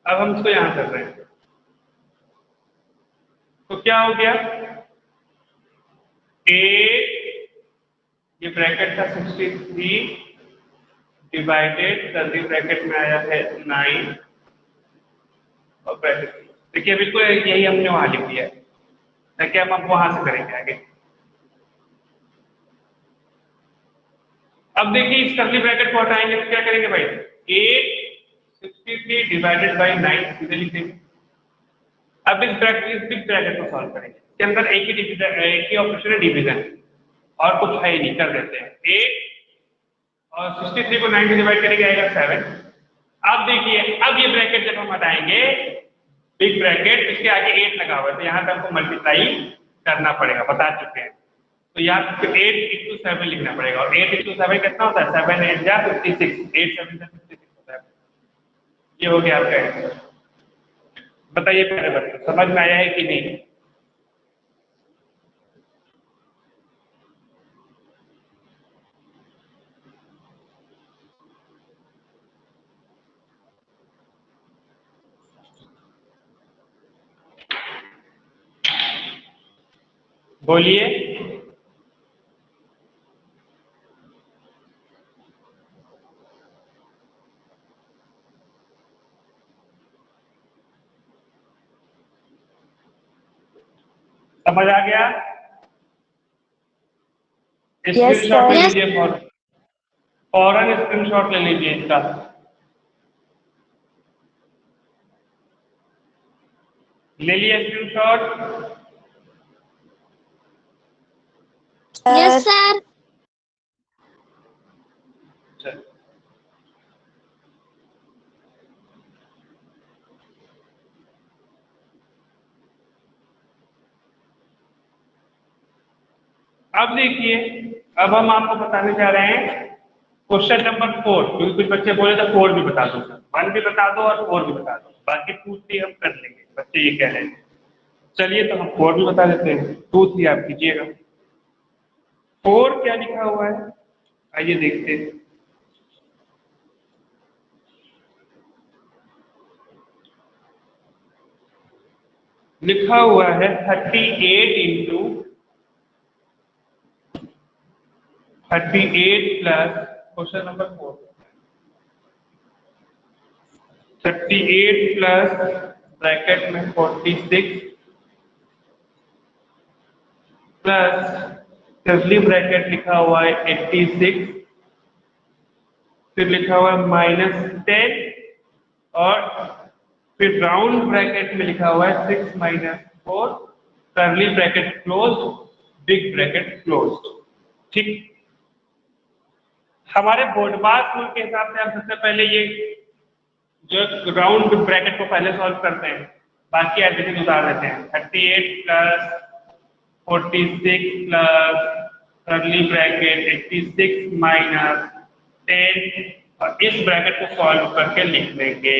अब हम इसको यहां कर रहे हैं, तो क्या हो गया, ए, ये ब्रैकेट था 63 डिवाइडेड, कर्ली ब्रैकेट में आया है 9 और ब्रैकेट, देखिए बिल्कुल यही हमने वहां लिख दिया है, ताकि हम वहां से करेंगे आगे। अब देखिए इस कर्ली ब्रैकेट को हटाएंगे तो क्या करेंगे भाई, 863 डिवाइडेड बाई 9 सीधे लिख देंगे। अब इस बिग ब्रैकेट को सॉल्व करेंगे, इसके अंदर एक ही ऑपरेशन है, डिवीजन, और कुछ है ही नहीं, कर देते हैं। 8 और 63 को 9 से डिवाइड करेंगे, आएगा 7। अब देखिए, अब ये ब्रैकेट जब हम हटाएंगे, बिग ब्रैकेट, इसके आगे 8 लगा हुआ है, तो यहाँ पे हमको मल्टीप्लाई करना पड़ेगा, बता चुके हैं। तो यहाँ पे 8 into 7 लिखना पड़ेगा, और 8 into 7 कितना होता है? 7 8 जा 56, 8 7 से 56 होता है। ये हो गया आपका आंसर। बताइए पहले बच्चों, समझ में आया है कि नहीं? बोलिए। समझ आ गया? स्क्रीनशॉट ले लीजिए, फौरन स्क्रीनशॉट ले लीजिए इसका। ले लिए स्क्रीनशॉट? Yes sir. चल अब देखिए, अब हम आपको बताने जा रहे हैं क्वेश्चन नंबर 4, क्योंकि कुछ बच्चे बोले तो 4 भी बता दो, 1 भी बता दो और 4 भी बता दो, बाकी 2 3 हम कर लेंगे, बच्चे ये कह रहे हैं। चलिए तो हम 4 भी बता देते हैं, 2 3 आप कीजिएगा। 4 क्या लिखा हुआ है, आइए देखते हैं। लिखा हुआ है 38 into 38 plus question number 4, 38 plus bracket में 46 प्लस कर्ली ब्रैकेट लिखा हुआ है 86, फिर लिखा हुआ है -10 और फिर राउंड ब्रैकेट में लिखा हुआ है 6 - 4 curly bracket close, big bracket close. ठीक, हमारे बोर्ड पास रूल के हिसाब से हम सबसे पहले ये जो राउंड ब्रैकेट को पहले सॉल्व करते हैं, बाकी एडिशन उतार देते हैं। 38 plus 46 plus curly bracket 86 minus 10 और इस ब्रैकेट को सॉल्व करके लिख लेंगे।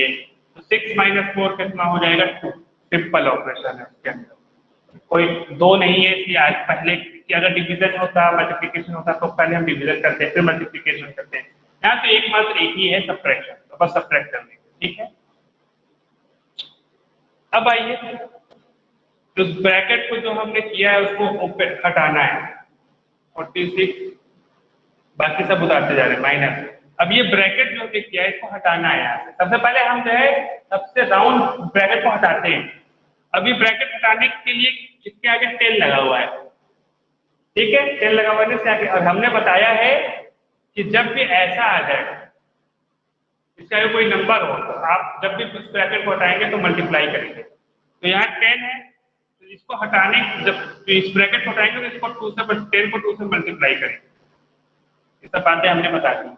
तो 6 - 4 कितना हो जाएगा, 2। सिंपल ऑपरेशन है, उसके अंदर कोई 2 नहीं है, इसलिए आज पहले कि अगर डिवीजन होता, मल्टीप्लिकेशन होता तो पहले हम डिवीजन करते हैं फिर मल्टीप्लिकेशन करते हैं। यहाँ तो एकमात्र एक ही है, सब्ट्रैक्शन, तो बस सब्ट्रैक्ट कर लेंगे। ठीक है, अब आइए तो उस ब्रैकेट को जो हमने किया है उसको हटाना है। 46 बाकी सब उतारते जा रहे हैं माइनस। अब ये ब्रैकेट जो हमने किया है इसको हटाना है यहाँ से। सबसे पहले हम जो है सबसे राउंड ब्रैकेट को हटाते हैं। अभी ब्रैकेट हटाने के लिए इसके आगे 10 लगा हुआ है, ठीक है, 10 लगा हुआ है इसके आगे। और हमने बताया है कि जब भी ऐसा आ जाए, इसका अगर कोई नंबर हो तो आप जब भी इस ब्रैकेट को हटाएंगे तो मल्टीप्लाई करेंगे। तो यहाँ 10 है, तो इसको हटाने, जब इस ब्रैकेट को हटाएंगे तो इसको 2 से 10 को 2 से मल्टीप्लाई करेंगे। ये सब बातें हमने बता दी।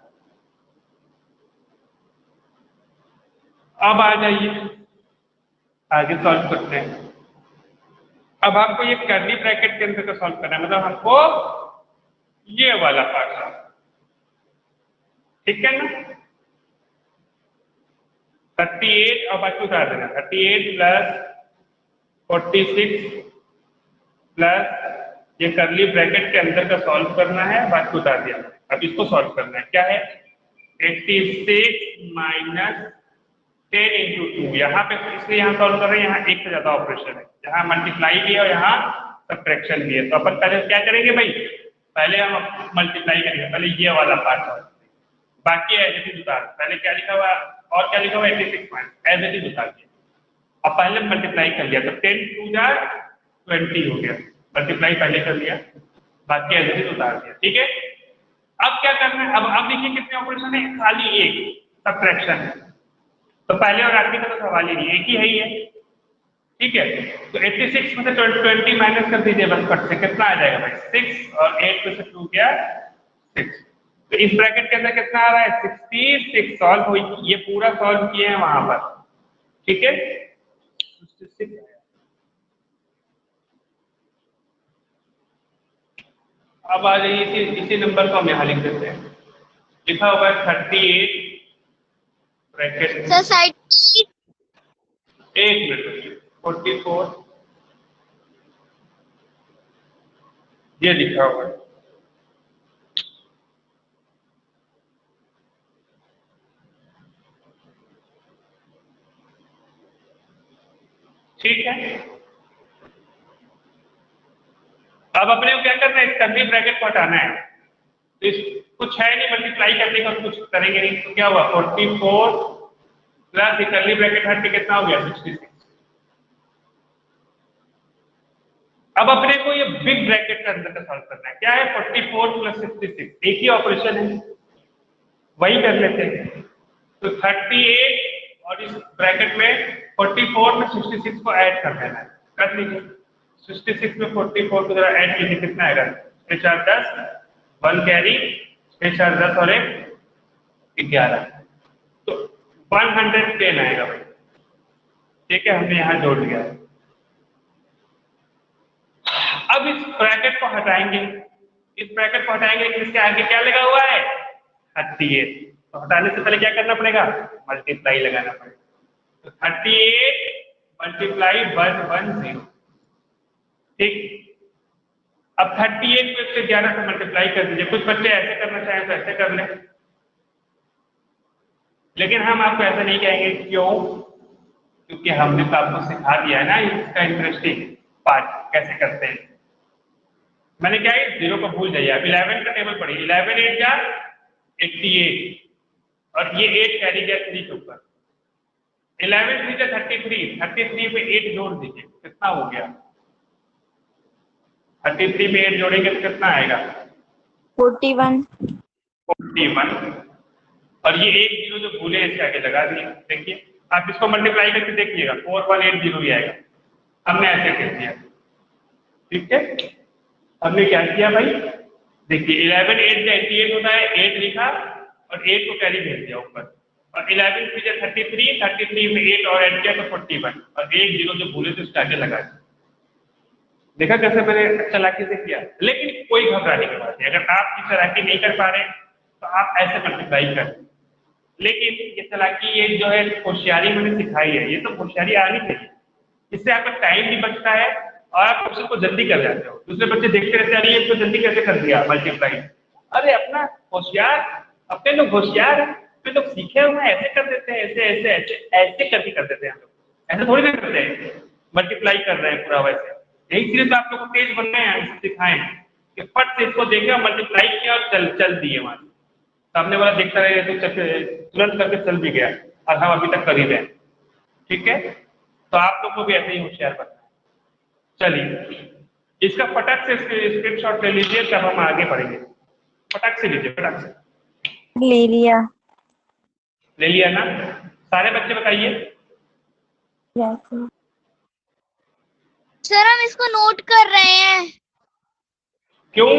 अब आ जाइए आगे सॉल्व करते हैं। अब आपको ये कर्ली ब्रैकेट के अंदर का सॉल्व करना है, मतलब हमको ये वाला पार्ट, ठीक है ना। 38 और बाकी उतार देना, 38 प्लस 46 प्लस ये कर्ली ब्रैकेट के अंदर का सॉल्व करना है, बाकी उतार दिया। अब इसको सॉल्व करना है, क्या है 86 माइनस 10 इंटू 2। यहाँ पे इसलिए यहाँ सॉल्व कर रहे हैं, यहाँ एक से ज्यादा ऑपरेशन है, यहाँ मल्टीप्लाई भी है और यहाँ सब्ट्रैक्शन भी है। तो अपन पहले क्या करेंगे भाई, पहले हम मल्टीप्लाई करेंगे, पहले ये वाला पार्ट सॉल्व, बाकी एज इट इज उतार। पहले क्या लिखा हुआ और क्या लिखा हुआ 86 माइनस एज इट इज उतार दिया। अब पहले मल्टीप्लाई कर लिया तो 10 2 जा 20 हो गया, मल्टीप्लाई पहले कर लिया, बाकी एज इट इज उतार दिया। ठीक है, अब क्या करना है, अब देखिए कितने ऑपरेशन है, खाली एक सब्ट्रैक्शन है। तो पहले और आखिरी का तो सवाल ही नहीं, एक ही है ही है। ठीक है, तो 86 में से 20 माइनस कर दीजिए बस कट से, कितना आ जाएगा भाई 6 और 8 में से 2 गया 6। तो इस ब्रैकेट के अंदर कितना आ रहा है 66 सॉल्व हुई, ये पूरा सॉल्व किए हैं वहां पर। ठीक है, 66 अब आ जाइए इसी नंबर को हम यहाँ लिख देते हैं। लिखा हुआ है 38 ब्रैकेट सर साइड 1 मिनट 44 ये लिखा हुआ है। ठीक है, अब अपने को क्या करना है, इस कर्ली ब्रैकेट को हटाना है। तो इस कुछ है नहीं मल्टीप्लाई करने का, कुछ करेंगे नहीं। तो क्या हुआ 44 प्लस कर्ली ब्रैकेट हट के कितना हो गया 66। अब अपने को ये बिग ब्रैकेट के अंदर का सॉल्व करना है, क्या है 44 प्लस 66, एक ही ऑपरेशन है, वही कर लेते हैं। तो 38 और इस ब्रैकेट में 44 में 66 को ऐड कर देना है, कर लीजिए। 66 में 44 को जरा ऐड कीजिए, कितना आएगा 6 4 10, 1 कैरी, 6 4 10 और 1 11, तो 110 आएगा भाई। ठीक है, हमने यहाँ जोड़ लिया। अब इस ब्रैकेट को हटाएंगे, इस ब्रैकेट को हटाएंगे लेकिन इसके आगे क्या लगा हुआ है 38, तो हटाने से पहले क्या करना पड़ेगा मल्टीप्लाई लगाना पड़ेगा। तो 38 मल्टीप्लाई 110, ठीक। अब 38 को 111 से मल्टीप्लाई कर दीजिए। कुछ बच्चे ऐसे करना चाहें तो ऐसे कर लें, लेकिन हम आपको ऐसा नहीं कहेंगे। क्यों? क्योंकि हमने तो आपको सिखा दिया है ना इसका इंटरेस्टिंग पार्ट कैसे करते हैं। मैंने क्या है 0 को भूल जाइए। अब 11 का टेबल पढ़िए। 11 8 जा 88 और ये 8 कैरी गया 3 के ऊपर। 11 3 जा 33, 33 पे 8 जोड़ दीजिए, कितना हो गया 33 में 8 जोड़ेंगे तो कितना आएगा 41। 41। और ये 1 0 जो भूले इसके आगे लगा दिए। देखिए आप इसको मल्टीप्लाई करके देखिएगा 4180 ही आएगा। हमने ऐसे कर दिया, ठीक है। हमने क्या किया भाई, देखिए 11 8 जा 88 होता है, 8 लिखा और 8 को कैरी भेज दिया ऊपर, और 11 3 जा 33, 33 में 8 और ऐड किया तो 41, और 1 0 जो भूले थे उसके आगे लगा दिया। देखा कैसे मैंने चालाकी से किया। लेकिन कोई घबराने की बात नहीं, अगर आप ये चालाकी नहीं कर पा रहे तो आप ऐसे मल्टीप्लाई कर। लेकिन ये चालाकी ये जो है होशियारी मैंने सिखाई है, ये तो होशियारी आनी चाहिए। इससे आपका टाइम भी बचता है और आप क्वेश्चन को जल्दी कर जाते हो। दूसरे बच्चे देखते रहते हैं इसको जल्दी कैसे कर दिया मल्टीप्लाई। अरे अपना होशियार, अपने लोग होशियार हैं, अपने लोग सीखे हुए हैं, ऐसे कर देते हैं, ऐसे ऐसे ऐसे ऐसे करके कर देते हैं हम लोग, ऐसे थोड़ी ना करते हैं मल्टीप्लाई कर रहे हैं पूरा वैसे। यही चीज तो आप लोग को तेज बनना है, सिखाएं कि फट से इसको देखे मल्टीप्लाई किया और चल दिए वहां। सामने वाला देखता रहे तो तुरंत करके चल भी गया और हम अभी तक कर ही रहे हैं, ठीक है। तो आप लोग को भी ऐसे ही होशियार बनना है। चलिए इसका फटाक से स्क्रीनशॉट ले लीजिए, तब हम आगे बढ़ेंगे। फटाक से लीजिए, फटाक से। ले लिया। ले लिया ना? सारे बच्चे बताइए। सर हम इसको नोट कर रहे हैं। क्यों?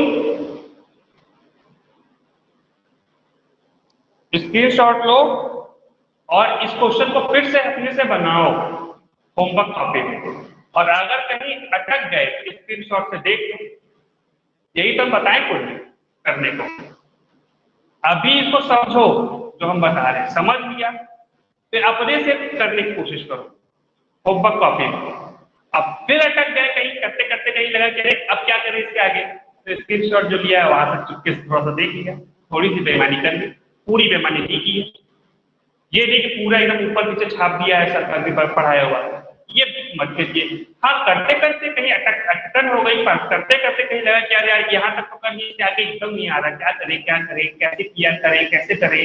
स्क्रीनशॉट लो और इस क्वेश्चन को फिर से अपने से बनाओ होमवर्क कॉपी में, और अगर कहीं अटक गए तो स्क्रीनशॉट से देख लो। यही तो हम बताएं कुछ करने को। अभी इसको समझो जो हम बता रहे हैं, समझ लिया फिर अपने से करने की कोशिश करो होमवर्क कॉपी में। अब फिर अटक गए कहीं करते करते, कहीं लगा कि अब क्या करें इसके आगे, तो स्क्रीनशॉट जो लिया है वहां से चुपके से थोड़ा सा देख लिया, थोड़ी सी बेईमानी कर ली, पूरी बेईमानी नहीं की है। ये नहीं कि पूरा एकदम ऊपर नीचे छाप दिया है सरकार ने पढ़ाया हुआ, ये मत कीजिए। हाँ करते करते कहीं अटकन हो गई, करते करते कहीं लगा कि यार यहाँ तक तो कर लिए, आगे एकदम नहीं आ रहा, क्या करें कैसे किया करें कैसे करें,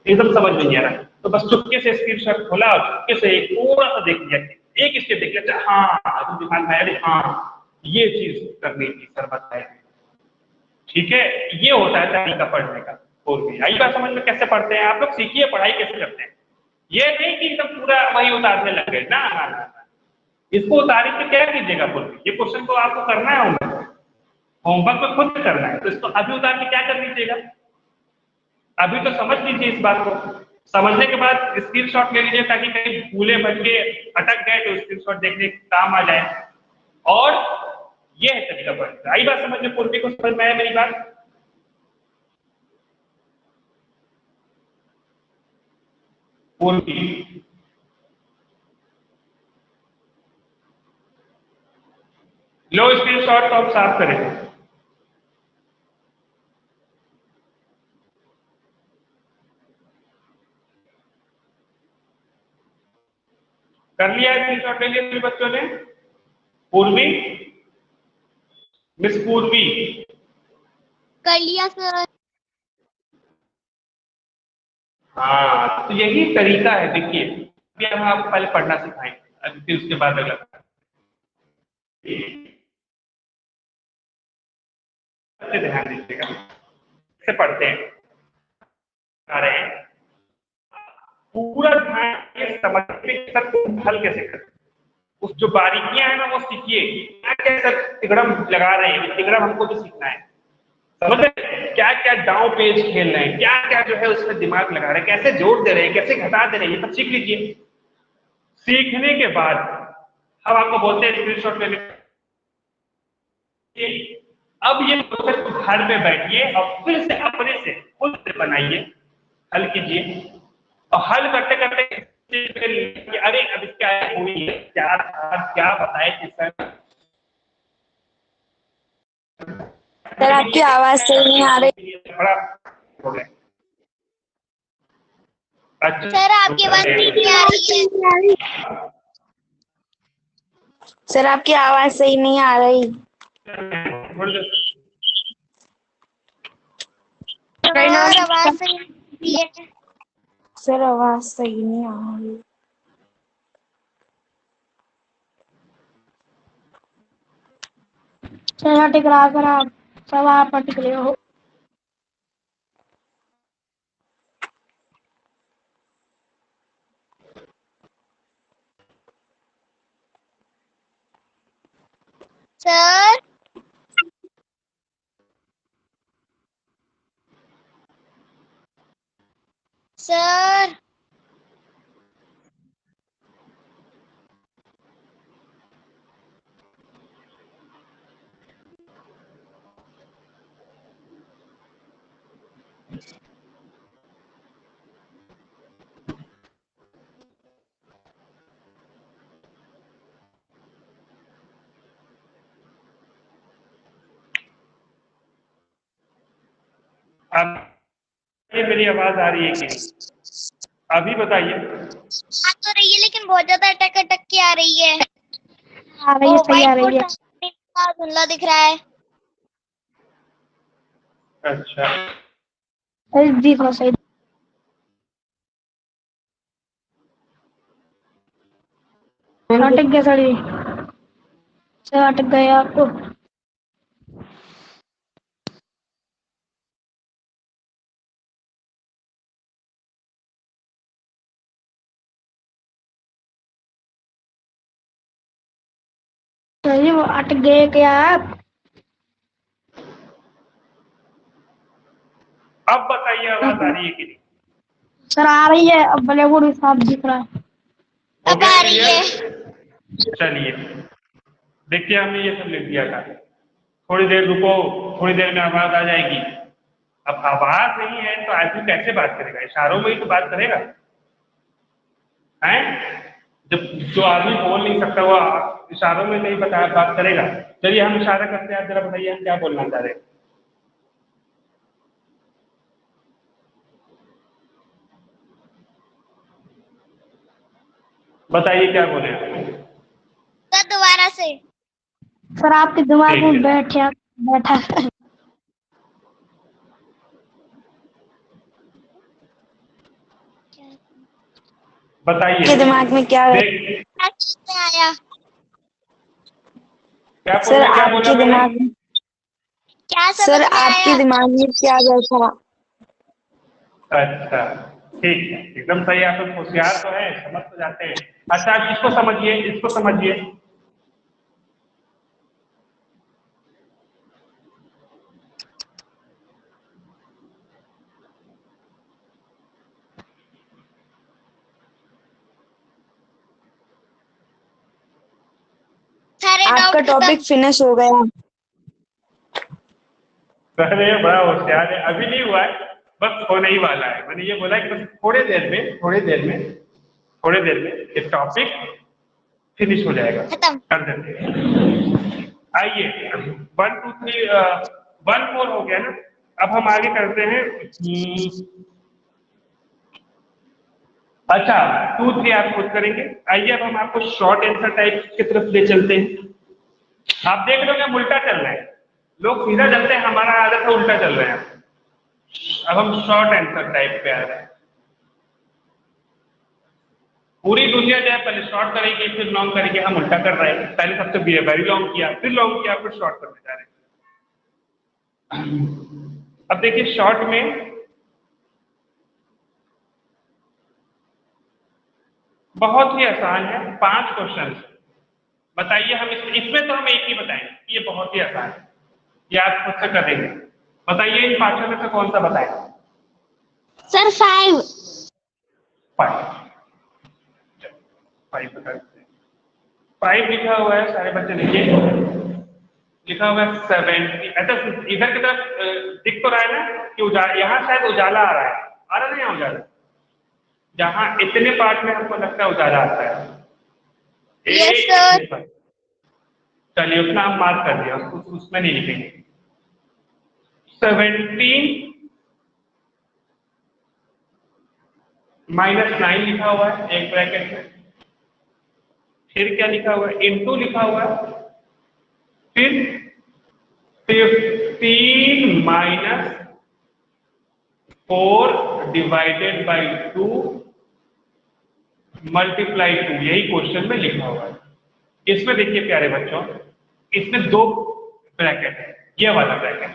एकदम समझ में नहीं आ रहा। तो बस चुपके से स्क्रीनशॉट खोला और चुपके से थोड़ा सा देख लिया, एक स्टेप देख लिया, हाँ तो दिमाग में अरे हाँ ये चीज करनी थी सर बताए, ठीक है। ये होता है तरीका पढ़ने का। और भी आई बात समझ में कैसे पढ़ते हैं आप लोग, सीखिए पढ़ाई कैसे करते हैं। ये नहीं कि एकदम पूरा वही उतारने लग गए ना, इसको उतारे के क्या कीजिएगा बोल, ये क्वेश्चन तो आपको करना है होमवर्क में खुद करना है, तो इसको अभी उतार के क्या कर लीजिएगा, अभी तो समझ लीजिए इस बात को। समझने के बाद स्क्रीनशॉट ले लीजिए ताकि कहीं भूले भटके अटक गए तो स्क्रीनशॉट देखने काम आ जाए। और ये है तरीका पढ़ने। आई बात समझ में, पूर्वी को समझ में आया मेरी बात? पूर्वी लो स्क्रीनशॉट तो हम साफ करें। कर लिया स्क्रीनशॉट ले लिया बच्चों ने? पूर्वी, मिस पूर्वी कर लिया सर। हाँ तो यही तरीका है। देखिए अभी हम आपको पहले पढ़ना सिखाएंगे, अभी फिर उसके बाद अगला ध्यान दीजिएगा कैसे पढ़ते हैं आ रहे हैं, पूरा ध्यान ये समझने तक हल कैसे करते, उस जो बारीकियां है ना वो सीखिए। क्या क्या सर तिगड़म लगा रहे हैं, तिगड़म हमको भी सीखना है, समझ रहे क्या क्या दांव पेज खेल रहे हैं, क्या क्या जो है उसमें दिमाग लगा रहे हैं, कैसे जोड़ दे रहे हैं, कैसे घटा दे रहे हैं, ये सब सीख लीजिए। सीखने के बाद हम आपको बोलते हैं स्क्रीनशॉट ले लीजिए। अब ये प्रोसेस घर पे बैठिए और फिर से अपने से खुद से बनाइए, हल कीजिए और हल करते करते कि अरे अब क्या हुई है, क्या था, क्या बताए कि सर आपकी आवाज सही नहीं आ रही। बड़ा हो गया। अच्छा सर आपकी आवाज नहीं आ रही है। सर आपकी आवाज सही नहीं आ रही। सर आवाज सही नहीं है। सर आवाज सही नहीं आ रही। सर टिकरा कर आप सब आप अटक रहे हो। सर सर अब ये मेरी आवाज आ रही है कि नहीं? अभी बताइए। आ तो रही है लेकिन बहुत ज्यादा अटक अटक के आ रही है। आ रही है, सही आ रही है। धुंधला दिख रहा है। अच्छा जी थोड़ा सही। अटक गया सर जी। सर अटक गए आपको। सर जी वो अटक गए क्या आप? अब बताइए आवाज आ रही है कि नहीं? सर आ रही है, अब ब्लैकबोर्ड भी साफ दिख रहा है। हो अब गया आ रही है। क्लियर? चलिए देखिए हमने ये सब लिख दिया था। थोड़ी देर रुको, थोड़ी देर में आवाज आ जाएगी। अब आवाज नहीं है तो आदमी कैसे बात करेगा? इशारों में ही तो बात करेगा, हैं? जब जो आदमी बोल नहीं सकता वो इशारों में नहीं बता बात करेगा। चलिए हम इशारा करते हैं, जरा बताइए हम क्या बोलना चाह रहे हैं। बताइए क्या बोले? सर दोबारा से। सर आपके दिमाग ठीक में है बैठा बैठा बताइए। आपके दिमाग में क्या है? देख में आया। क्या सर बोला, क्या बोला आपके मैंने? दिमाग में क्या समझ सर में आपके आया? दिमाग में क्या बैठा? अच्छा ठीक है, एकदम सही। आप लोग होशियार तो है, समझ तो जाते हैं। अच्छा आप इसको समझिए, इसको समझिए। सारे आपका डाउट टॉपिक खत्म। फिनिश हो गया। अरे बड़ा होशियार है, अभी नहीं हुआ है, बस होने ही वाला है। मैंने ये बोला कि बस थोड़ी देर में ये टॉपिक फिनिश हो जाएगा, खत्म। कर देते हैं। आइए 1 2 3 1 4 हो गया ना। अब हम आगे करते हैं। अच्छा 2 3 आप खुद करेंगे। आइए अब हम आपको शॉर्ट आंसर टाइप की तरफ ले चलते हैं। आप देख रहे हो कि उल्टा चल रहा है, लोग सीधा चलते हैं, हमारा आदत है उल्टा चल रहे हैं। अब हम शॉर्ट आंसर टाइप पे आ रहे हैं। पूरी दुनिया जो है पहले शॉर्ट करेगी फिर लॉन्ग करेगी, हम उल्टा कर रहे हैं। पहले सबसे वेरी लॉन्ग किया, फिर लॉन्ग किया, फिर शॉर्ट करने जा रहे हैं। अब देखिए शॉर्ट में बहुत ही आसान है, 5 क्वेश्चन। बताइए हम इसमें तो हम एक ही बताएंगे, ये बहुत ही आसान है, ये आप खुद से करेंगे। बताइए इन 5 में से कौन सा बताएं? सर 5। 5 बता देते हैं। 5 लिखा हुआ है, सारे बच्चे लिखिए। लिखा हुआ है 70। अच्छा इधर की तरफ दिख तो रहा है ना कि यहाँ शायद उजाला आ रहा है, आ रहा है ना यहाँ उजाला, जहाँ इतने पार्ट में हमको लगता है उजाला आता है। Yes, sir. इतने part। चलिए उतना हम मार्क कर दिया, उसमें नहीं लिखेंगे। 17 -9 लिखा हुआ है एक ब्रैकेट में, फिर क्या लिखा हुआ है, इनटू लिखा हुआ है, फिर 15 - 4 डिवाइडेड बाई 2 मल्टीप्लाई 2, यही क्वेश्चन में लिखा हुआ है। इसमें देखिए प्यारे बच्चों, इसमें 2 ब्रैकेट है, ये वाला ब्रैकेट,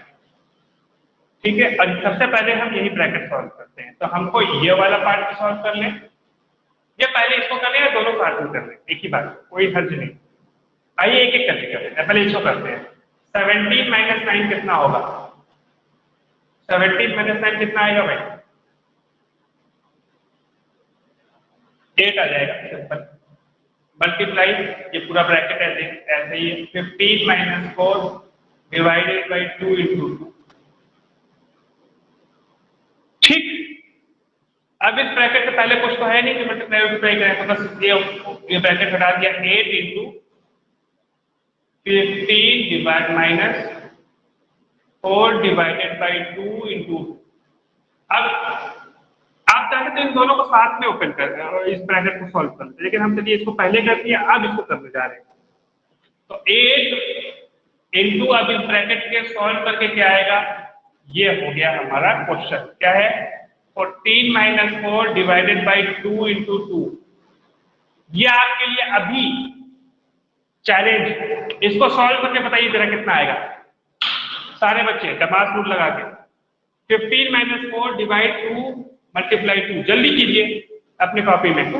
ठीक है। और सबसे पहले हम यही ब्रैकेट सॉल्व करते हैं, तो हमको ये वाला पार्ट सॉल्व कर लें, या पहले इसको कर लें या दोनों पार्ट में कर लें, एक ही बात, कोई हर्ज नहीं। आइए एक एक करके कर लेते हैं, पहले इसको करते हैं। 17 - 9 कितना होगा? 17 - 9 कितना आएगा भाई? 8 आ जाएगा, सिंपल। मल्टीप्लाई, ये पूरा ब्रैकेट ऐसे ही है, 15 - 4 डिवाइडेड बाई 2 इंटू 2, ठीक। अब इस ब्रैकेट से पहले कुछ तो है नहीं कि मल्टीप्लाई करें, तो बस ये ब्रैकेट हटा दिया, 8 into 15 divide minus 4 divided by 2 into. अब आप चाहते तो इन दोनों को साथ में ओपन कर रहे हैं और इस ब्रैकेट को सॉल्व करते हैं, लेकिन हम चलिए इसको पहले कर दिया, अब इसको करने जा रहे हैं। तो 8 इंटू, अब इस ब्रैकेट के सॉल्व करके क्या आएगा, ये हो गया हमारा क्वेश्चन, क्या है, 14 - 4 डिवाइडेड बाई 2 इंटू 2। ये आपके लिए अभी चैलेंज, इसको सॉल्व करके बताइए जरा कितना आएगा, सारे बच्चे दमाग फूट लगा के। 15 - 4 डिवाइड 2 मल्टीप्लाई 2, जल्दी कीजिए अपनी कॉपी में,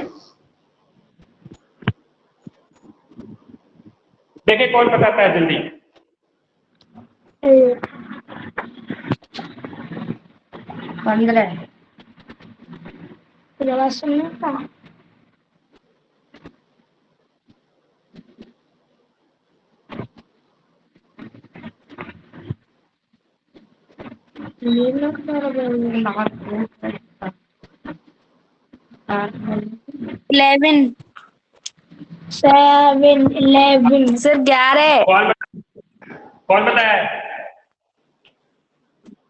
देखिए कौन बताता है जल्दी। 15 आवाज सुनने का। ये लोग 11 7 11 सर 11 कौन बताया?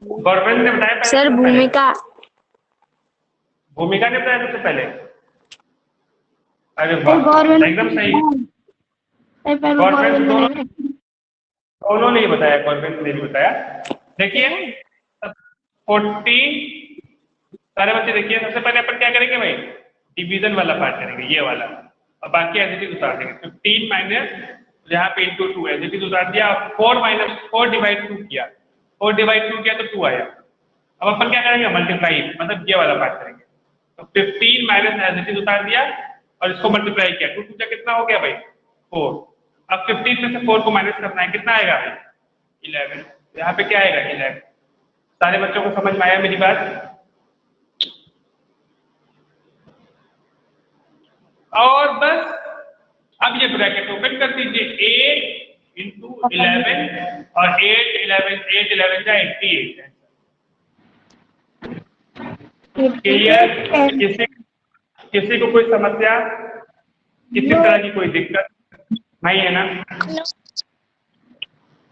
गवर्नमेंट ने बताया पहले, सर भूमिका भूमिका ने बताया सबसे पहले। अरे गवर्नमेंट वाह, एकदम सही। गवर्नमेंट दोनों ने बताया, गवर्नमेंट ने भी बताया। देखिए 14, सारे बच्चे देखिए, सबसे पहले अपन क्या करेंगे भाई, डिवीजन वाला पार्ट करेंगे, ये वाला, और बाकी एज इट इज उतार देंगे। 15 माइनस यहाँ पे इंटू 2 एज इट इज उतार दिया, 4 डिवाइड 2 किया, 4 डिवाइड 2 किया तो 2 आया। अब अपन क्या करेंगे, मल्टीप्लाई, मतलब ये वाला पार्ट करेंगे। तो 15 माइनस एज इट इज उतार दिया और इसको मल्टीप्लाई किया, 2 2 कितना हो गया भाई, 4। अब 15 में से 4 को माइनस करना है, कितना आएगा भाई, 11। यहाँ पे क्या आएगा, 11। सारे बच्चों को समझ में आया मेरी बात? और बस अब ये ब्रैकेट ओपन कर दीजिए, 8 इंटू 11 और 8 11 जा 88 है। क्लियर? किसी को कोई समस्या, किसी तरह की कोई दिक्कत नहीं है ना?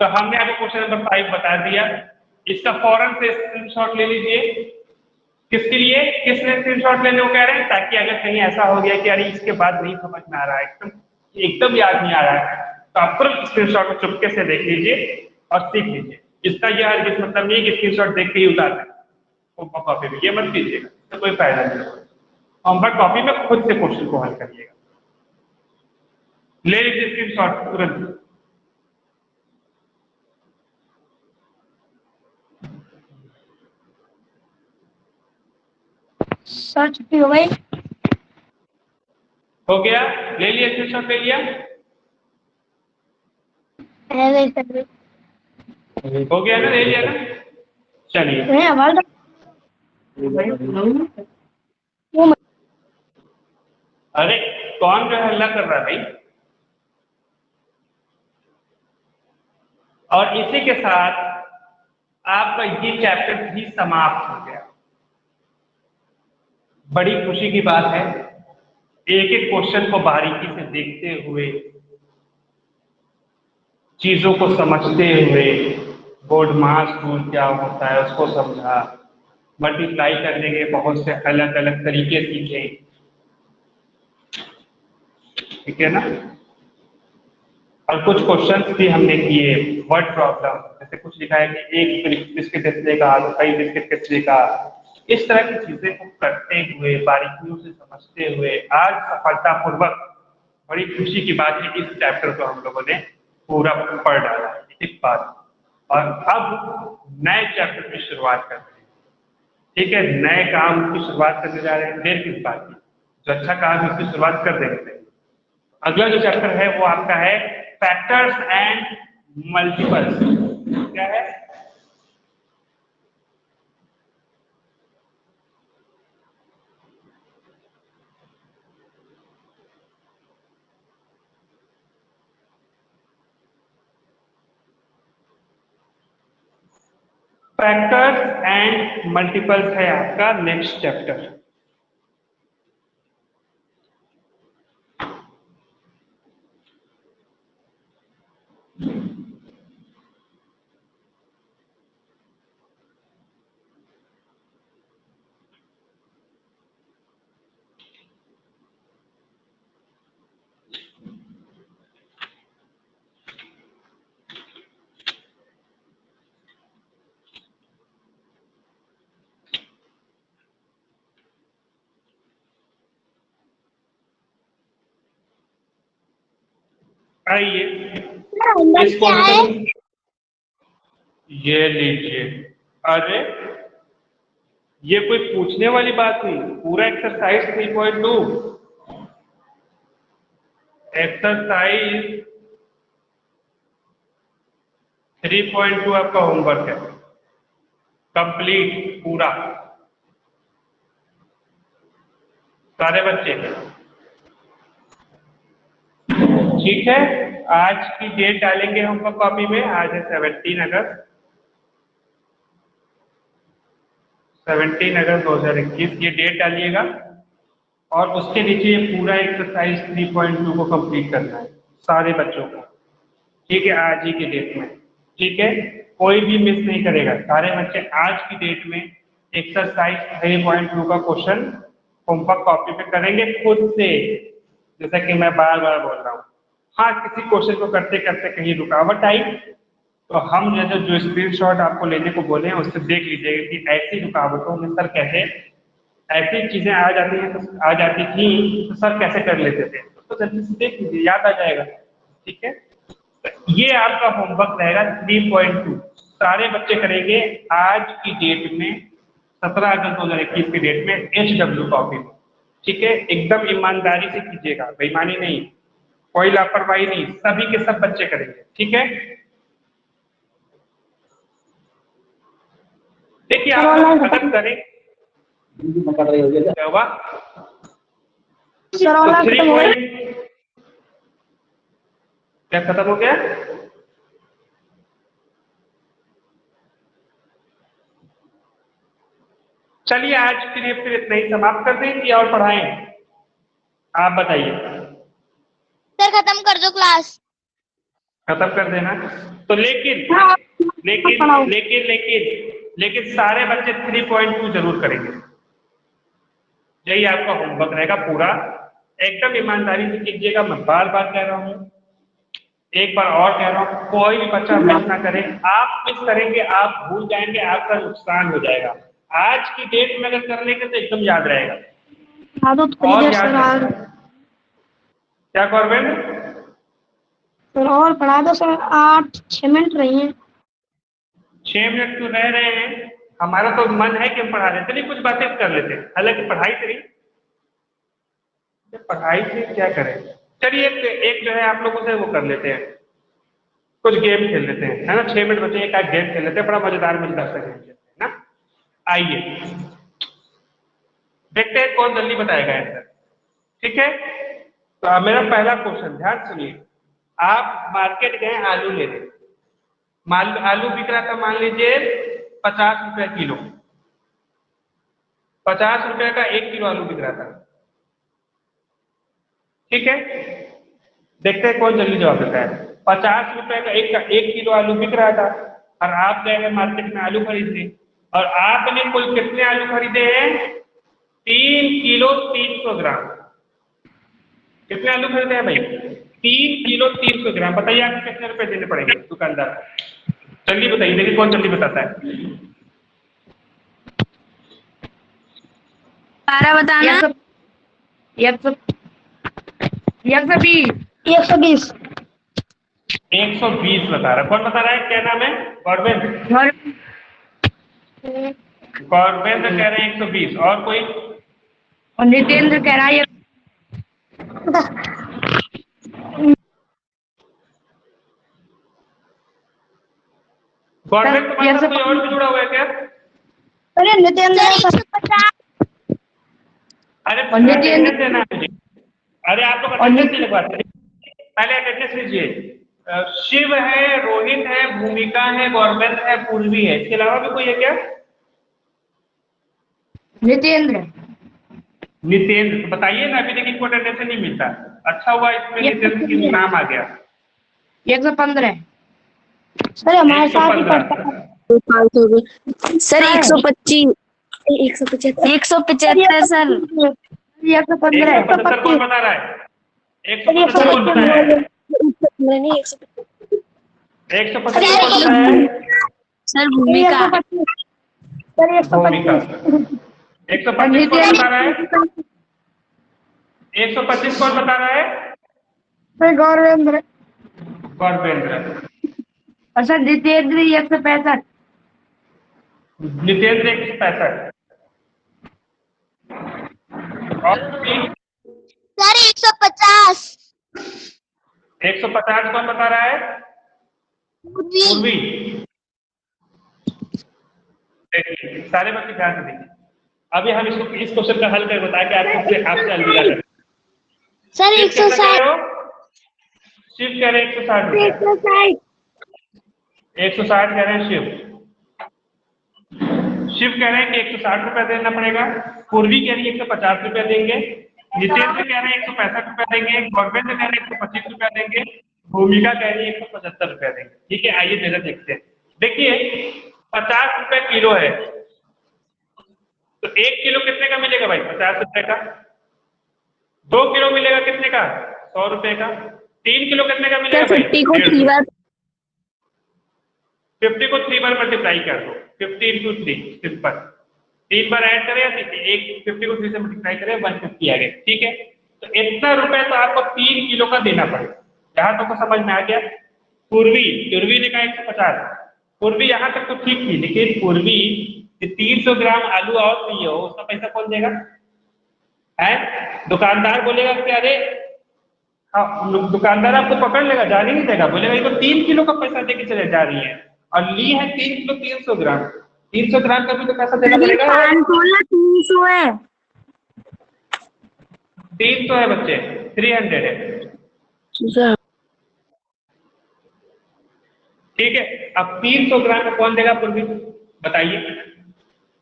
तो हमने आपको क्वेश्चन नंबर 5 बता दिया, इसका फौरन से स्क्रीनशॉट ले लीजिए। किसके लिए, किसने स्क्रीनशॉट लेने को कह रहे हैं, ताकि अगर कहीं ऐसा हो गया कि अरे इसके बाद नहीं समझ में आ रहा है, एकदम याद नहीं आ रहा है, तो आप तुरंत स्क्रीनशॉट में चुपके से देख लीजिए और सीख लीजिए। इसका यह हरगिज मतलब नहीं है कि स्क्रीनशॉट देख के ही उतार दें कॉपी में, ये मत कीजिएगा, इससे कोई फायदा नहीं होगा। होमवर्क कॉपी में खुद से क्वेश्चन को हल करिएगा, ले लीजिए स्क्रीनशॉट तुरंत। सर छुट्टी हो गई, हो गया, ले लिया स्क्रीनशॉट, ले लिया, हो गया ना, ले लिया ना, चलिए। अरे कौन जो हल्ला कर रहा है भाई? और इसी के साथ आपका ये चैप्टर भी समाप्त हो गया। बड़ी खुशी की बात है, एक एक क्वेश्चन को बारीकी से देखते हुए, चीजों को समझते हुए, बोर्ड मास रूल क्या होता है उसको समझा, मल्टीप्लाई करने के बहुत से अलग अलग तरीके सीखे, ठीक है ना। और कुछ क्वेश्चन भी हमने किए, वर्ड प्रॉब्लम, जैसे कुछ लिखा है कि एक बिस्किट कितने का, तो कई बिस्किट कितने का, इस तरह की चीजें को करते हुए, बारीकियों से समझते हुए आज सफलतापूर्वक, बड़ी खुशी की बात है, इस चैप्टर को हम लोगों ने पूरा पढ़ डाला है, एक बात। और अब नए चैप्टर की शुरुआत करते हैं, ठीक है। नए काम की शुरुआत करने जा रहे हैं, देर किस बात की, जो अच्छा काम है उसकी शुरुआत कर देंगे। अगला जो चैप्टर है वो आपका है फैक्टर्स एंड मल्टीपल्स। क्या है? फैक्टर्स एंड मल्टीपल्स है आपका नेक्स्ट चैप्टर। आइए इस क्या है? क्वेश्चन, ये लीजिए। अरे ये कोई पूछने वाली बात हुई, पूरा एक्सरसाइज 3.2, एक्सरसाइज 3.2 आपका होमवर्क है, कंप्लीट पूरा, सारे बच्चे, ठीक है। आज की डेट डालेंगे होमवर्क कॉपी में, आज है 17 अगस्त, 17 अगस्त 2021, ये डेट डालिएगा और उसके नीचे ये पूरा एक्सरसाइज 3.2 को कंप्लीट करना है सारे बच्चों को, ठीक है, आज ही की डेट में, ठीक है। कोई भी मिस नहीं करेगा, सारे बच्चे आज की डेट में एक्सरसाइज 3.2 का क्वेश्चन होमवर्क कॉपी पे करेंगे खुद से, जैसा कि मैं बार बार बोल रहा हूँ। हाँ, किसी क्वेश्चन को करते करते कहीं रुकावट आई तो हम जो स्क्रीनशॉट आपको लेने को बोले हैं उससे देख लीजिएगा कि ऐसी रुकावटों में सर कैसे, ऐसी चीजें आ जाती हैं तो आ जाती थी तो सर कैसे कर लेते थे, तो जल्दी से देख लीजिए, याद आ जाएगा, ठीक है। ये आपका होमवर्क रहेगा 3.2, सारे बच्चे करेंगे आज की डेट में, 17 अगस्त 2021 की डेट में HW कॉपी में, ठीक है। एकदम ईमानदारी से कीजिएगा, बेईमानी नहीं, कोई लापरवाही नहीं, सभी के सब बच्चे करेंगे, ठीक है। देखिए आप लोग अगर करें क्या हुआ, सर वाला तो 3 खत्म हो गया। क्या खत्म हो गया? चलिए आज के लिए फिर इतना ही समाप्त कर देंगे और पढ़ाएं, आप बताइए। सर खत्म कर दो क्लास। खत्म कर देना, तो लेकिन हाँ, लेकिन पढ़ाओ। लेकिन लेकिन लेकिन सारे बच्चे 3.2 जरूर करेंगे, यही आपका होमवर्क रहेगा पूरा, एकदम ईमानदारी से कीजिएगा। मैं बार बार कह रहा हूँ, एक बार और कह रहा हूँ, कोई भी बच्चा मिस ना करे, आप मिस करेंगे आप भूल जाएंगे, आपका नुकसान हो जाएगा। आज की डेट में अगर कर लेंगे तो एकदम याद रहेगा आदत और करिए याद सर रहेगा। क्या कॉर्बेट? सर और पढ़ा दो सर, 8-6 मिनट रही हैं। 6 मिनट क्यों रह रहे हैं, हमारा तो मन है कि हम पढ़ा देते, नहीं कुछ बातें कर लेते हैं, हालांकि पढ़ाई से नहीं, पढ़ाई से क्या करें। चलिए एक जो है आप लोगों से वो कर लेते हैं, कुछ गेम खेल लेते हैं, है ना। 6 मिनट बचे, एक आध गेम खेल लेते हैं, बड़ा मजेदार मजेदार सा गेम खेलते हैं ना। आइए देखते हैं कौन जल्दी बताएगा आंसर, ठीक है। तो मेरा पहला क्वेश्चन ध्यान सुनिए, आप मार्केट गए आलू लेने, आलू बिक रहा था मान लीजिए 50 रुपए किलो, 50 रुपए का 1 किलो आलू बिक रहा था। ठीक है, देखते हैं कौन जल्दी जवाब देता है। 50 रुपए का 1 किलो आलू बिक रहा था और आप गए हैं मार्केट में आलू खरीदने, और आपने कुल कितने आलू खरीदे हैं? 3 किलो 300 ग्राम। कितने आलू खरीदे हैं भाई? 3 किलो 300 ग्राम। बताइए आपको कितने रुपए देने पड़ेंगे दुकानदार को? जल्दी बताइए, देखिए कौन जल्दी बताता है। 12 बताना। 120 120 बता रहा है। कौन बता रहा है? क्या नाम है? गौरवेंद्र। गौरवेंद्र कह रहे हैं 120। और कोई? और नितेंद्र कह रहा है गौरवेंद्र तुम्हारे साथ कोई और भी जुड़ा हुआ है क्या? अरे नितेंद्र सर 150। अरे नितेंद्र अटेंडेंस देना है मुझे। अरे आप लोग अटेंडेंस नहीं लगवाते, पहले अटेंडेंस लीजिए। शिव है, रोहित है, भूमिका है, गौरवेंद्र है, पूर्वी है। इसके अलावा भी कोई है क्या? नितेंद्र नितेंद्र। तो बताइए ना, अभी देखिए कोई अटेंडेंस नहीं मिलता। अच्छा हुआ इसमें नितेंद्र की नाम आ गया। 115 सर हमारे साथ ही 115। पढ़ता है। Sir 125, 175, 175 sir. 115 175 कौन बता रहा है? 175 कौन बता रहा है? नहीं 175 कौन बता रहा है? सर भूमिका। भूमिका। 125 कौन बता रहा है? 125 कौन बता रहा है? गौरवेंद्र गौरवेंद्र। और सर नितेंद्र 165 नितेंद्र 165। और सर 150। 150 कौन बता रहा है? पूर्वी। देखिए सारे बच्चे ध्यान से देखिए। अभी हम इसको इस क्वेश्चन का हल करके बताया कि आपसे अलविदा करें। सर शिव कितना कह 160। रहे हो? शिव कह रहे हैं 160 रुपया। 160 कह रहे हैं शिव। शिव कह रहे हैं कि 160 रुपया देना पड़ेगा। पूर्वी कह रही है 150 रुपया देंगे। नितेंद्र कह रहे हैं 165 रुपया देंगे। गौरवेंद्र कह रहे हैं 125 रुपया देंगे। भूमिका कह रही है 175 रुपया देंगे। ठीक है, आइए नजर देखते हैं। देखिए 50 रुपए किलो है, तो 1 किलो कितने का मिलेगा भाई? 50 रुपए का। 2 किलो मिलेगा कितने का? 100 रुपए का। 3 किलो कितने का मिलेगा भाई? 50 को 3 बार 50 को 3 बार मल्टीप्लाई कर दो। 50 इंटू 3 सिंपल। 3 बार ऐड करें या 50 को 3 से मल्टीप्लाई करें 150 आ गया। ठीक है, तो इतना रुपए तो आपको 3 किलो का देना पड़ेगा। यहाँ तक तो समझ में आ गया। पूर्वी ने कहा 150। पूर्वी यहाँ तक तो ठीक थी, लेकिन पूर्वी 300 ग्राम आलू और चाहिए हो, उसका पैसा कौन देगा? है दुकानदार बोलेगा कि अरे हाँ, दुकानदार आपको पकड़ लेगा, जाने नहीं देगा, बोलेगा ये तो 3 किलो का पैसा देके चले जा रही है और ली है 3 किलो 300 ग्राम। 300 ग्राम का भी तो पैसा देना पड़ेगा। 300 है। 300 है बच्चे, 300 है। ठीक है, अब 300 ग्राम में कौन देगा पूर्वी? बताइए।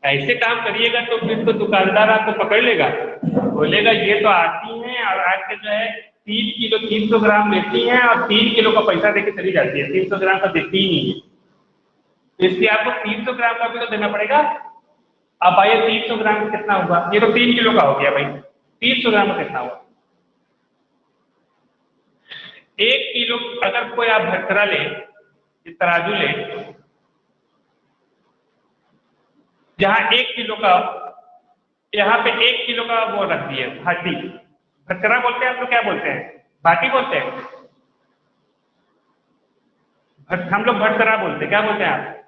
ऐसे काम करिएगा तो फिर तो दुकानदार आपको पकड़ लेगा, बोलेगा ये तो आती हैं और आके जो है 3 किलो 300 ग्राम लेती हैं और 3 किलो का पैसा देके चली जाती है, 300 ग्राम का देती ही नहीं है। तो इसलिए आपको 300 ग्राम का भी तो देना पड़ेगा। अब आइए 300 ग्राम का कितना होगा? ये तो 3 किलो का हो गया भाई। 300 ग्राम का कितना हुआ? 1 किलो अगर कोई आप भटकरा ले, तराजू ले, जहां 1 किलो का, यहाँ पे 1 किलो का वो रख दिए भाटी। भटकरा बोलते हैं आप लोग, क्या बोलते हैं? भाटी बोलते हैं। हम लोग भटकरा बोलते हैं। क्या बोलते हैं आप?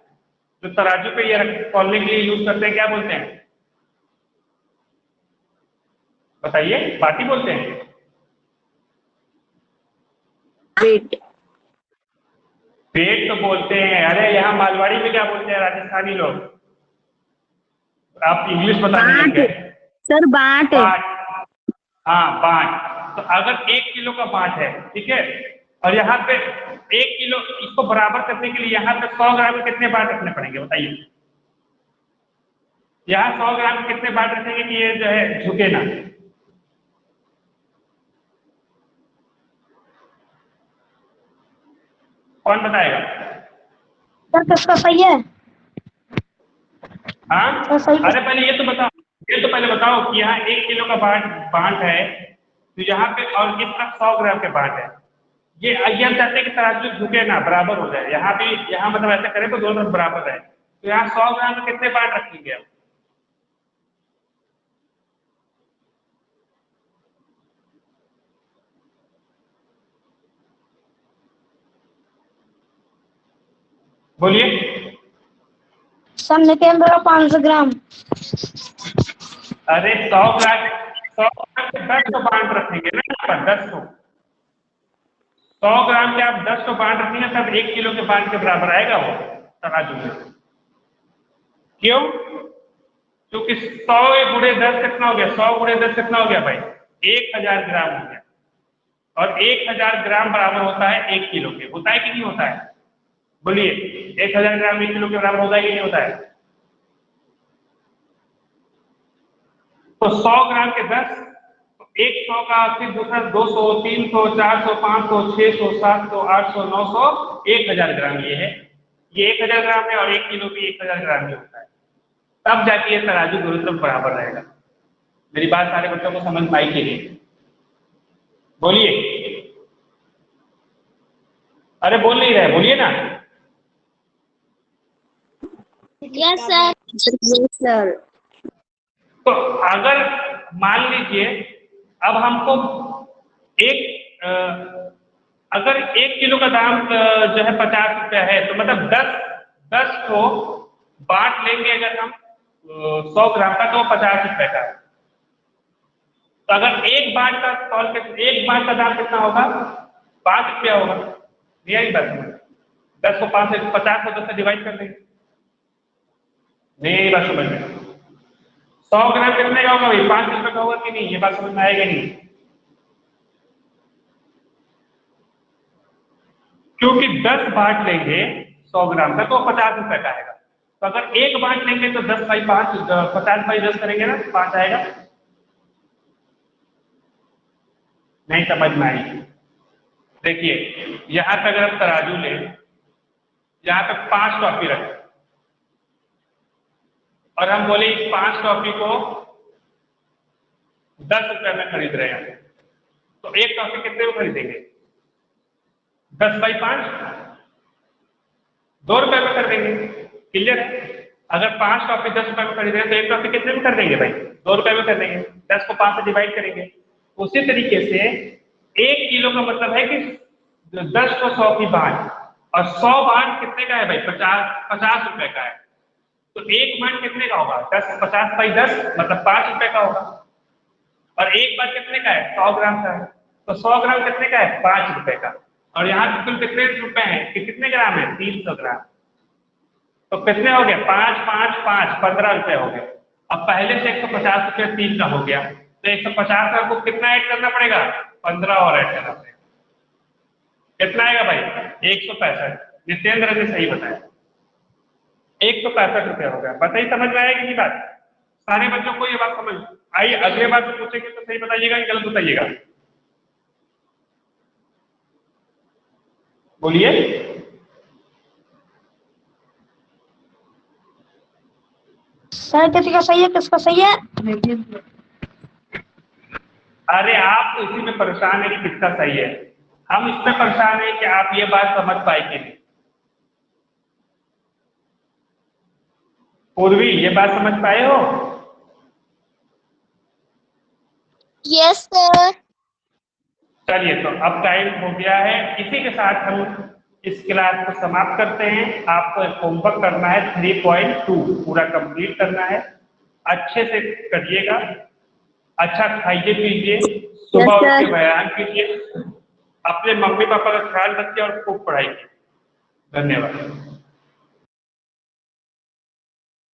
जो तराजू पे ये तौलने के लिए यूज करते हैं, क्या बोलते हैं? बताइए। बाटी बोलते हैं? वेट पेट तो बोलते हैं। अरे यहाँ मालवाड़ी में क्या बोलते हैं राजस्थानी लोग? आप इंग्लिश बताने लग गए। सर बाट। बाट। हाँ बाट। तो अगर 1 किलो का बाट है, ठीक है, और यहाँ पे 1 किलो, इसको बराबर करने के लिए यहाँ पे 100 ग्राम के कितने बाट रखने पड़ेंगे बताइए। यहाँ 100 ग्राम के कितने बाट रखेंगे कि ये जो है झुके ना। कौन बताएगा? सर किसका सही है? हाँ, सर सही अरे पहले ये तो बताओ, पहले बताओ कि यहाँ 1 किलो का बाट है, तो यहाँ पे और इस तरफ 100 ग्राम के बाट है। ये हम चाहते हैं कि तराजू झुके ना, बराबर हो जाए। यहाँ भी, यहाँ मतलब ऐसा करें तो दोनों तरफ बराबर है। तो यहाँ 100 ग्राम में कितने बाट रखेंगे आप? बोलिए। सर नितेंद्र 500 ग्राम। अरे 100 ग्राम के 10 तो बांट रखेंगे ना, यहाँ पर 10 तो 100 ग्राम के आप 10 तो बांट रखेंगे, तब 1 किलो के बांट के बराबर आएगा वो तराजू में। क्यों? क्योंकि 100 गुणे 10 कितना हो गया? 100 गुणे 10 कितना हो गया भाई? 1000 ग्राम हो गया। और 1000 ग्राम बराबर होता है 1 किलो के। होता है कि नहीं होता है? बोलिए, 1000 ग्राम 1 किलो के बराबर होता है कि नहीं होता है? तो 100 ग्राम के 10, 100 का, फिर दूसरा 200, 300, 400, 500, 600, 700, 800, 900, 1000 ग्राम ये है। ये 1000 ग्राम है और 1 किलो भी 1000 ग्राम ही होता है। तब जाके ये तराजू दोनों तरफ बराबर रहेगा। मेरी बात सारे बच्चों को समझ पाई कि नहीं? बोलिए। अरे बोल नहीं रहे, बोलिए ना। Yes sir. Yes sir. तो अगर मान लीजिए अब हमको अगर 1 किलो का दाम जो है 50 रुपया है, तो मतलब 10 को बांट लेंगे अगर हम 100 ग्राम का, तो 50 रुपए का। तो अगर एक बाट का दाम कितना होगा? 5 रुपया होगा। यही बात है। 10 को 5 से 50 को 10 से डिवाइड कर देंगे। नहीं, यही बात समझ में। 100 ग्राम कितने का होगा भाई? 5 रुपए का होगा कि नहीं? ये बात समझ में आएगा नहीं? क्योंकि 10 बाट लेंगे 100 ग्राम का तो 50 रुपए का आएगा। तो अगर एक बाट लेंगे तो 10/5, 50/10 करेंगे ना, 5 आएगा। नहीं समझ में आई? देखिए, यहां पे अगर आप तराजू ले, यहाँ पे 5 टॉफी रखें और हम बोले इस 5 टॉफी को 10 रुपए में खरीद रहे हैं, तो एक टॉफी कितने में खरीदेंगे? 10/5, 2 रुपए में कर देंगे। क्लियर है? अगर 5 टॉफी 10 रुपए में खरीद रहे हैं तो एक टॉफी कितने में कर देंगे भाई? 2 रुपए में कर देंगे। 10 को 5 से डिवाइड करेंगे। उसी तरीके से 1 किलो का मतलब है कि 10 को 100 की बांट, और 100 बांट कितने का है भाई? 50 रुपए का है। तो एक बांट कितने का होगा? 50/10 मतलब 5 रुपए का होगा। और एक बांट कितने का है? 100 ग्राम का है। तो 100 ग्राम कितने का है? 5 रुपए का। और यहाँ पे कुल कितने रुपए हैं कि कितने ग्राम है? 300 ग्राम। तो कितने हो गए? 5, 5, 5, 15 रुपए हो गए। अब पहले से 150 रुपये 3 का हो गया, तो 150 का आपको कितना ऐड करना पड़ेगा? 15 और ऐड करना पड़ेगा। कितना आएगा भाई? 165। नितेंद्र ने सही बताया, 165 रुपया हो गया। बताइए, समझ में आएगी नहीं बात? सारे बच्चों को ये बात समझ आई? अगले बार तो पूछेंगे तो सही बताइएगा कि गलत बताइएगा? बोलिए। सर किसका सही है, किसका सही है? अरे आप तो इसी में परेशान है कि किसका सही है। हम इसमें परेशान है कि आप ये बात समझ पाए कि नहीं। पूर्वी, ये बात समझ पाए हो? Yes sir. चलिए, तो अब टाइम हो गया है। इसी के साथ हम इस क्लास को समाप्त करते हैं। आपको एक होमवर्क करना है 3.2 पूरा कंप्लीट करना है। अच्छे से करिएगा, अच्छा खाइए पीजिए, सुबह उठ के व्यायाम कीजिए, अपने मम्मी पापा का ख्याल रखिए और खूब पढ़ाई कीजिए। धन्यवाद।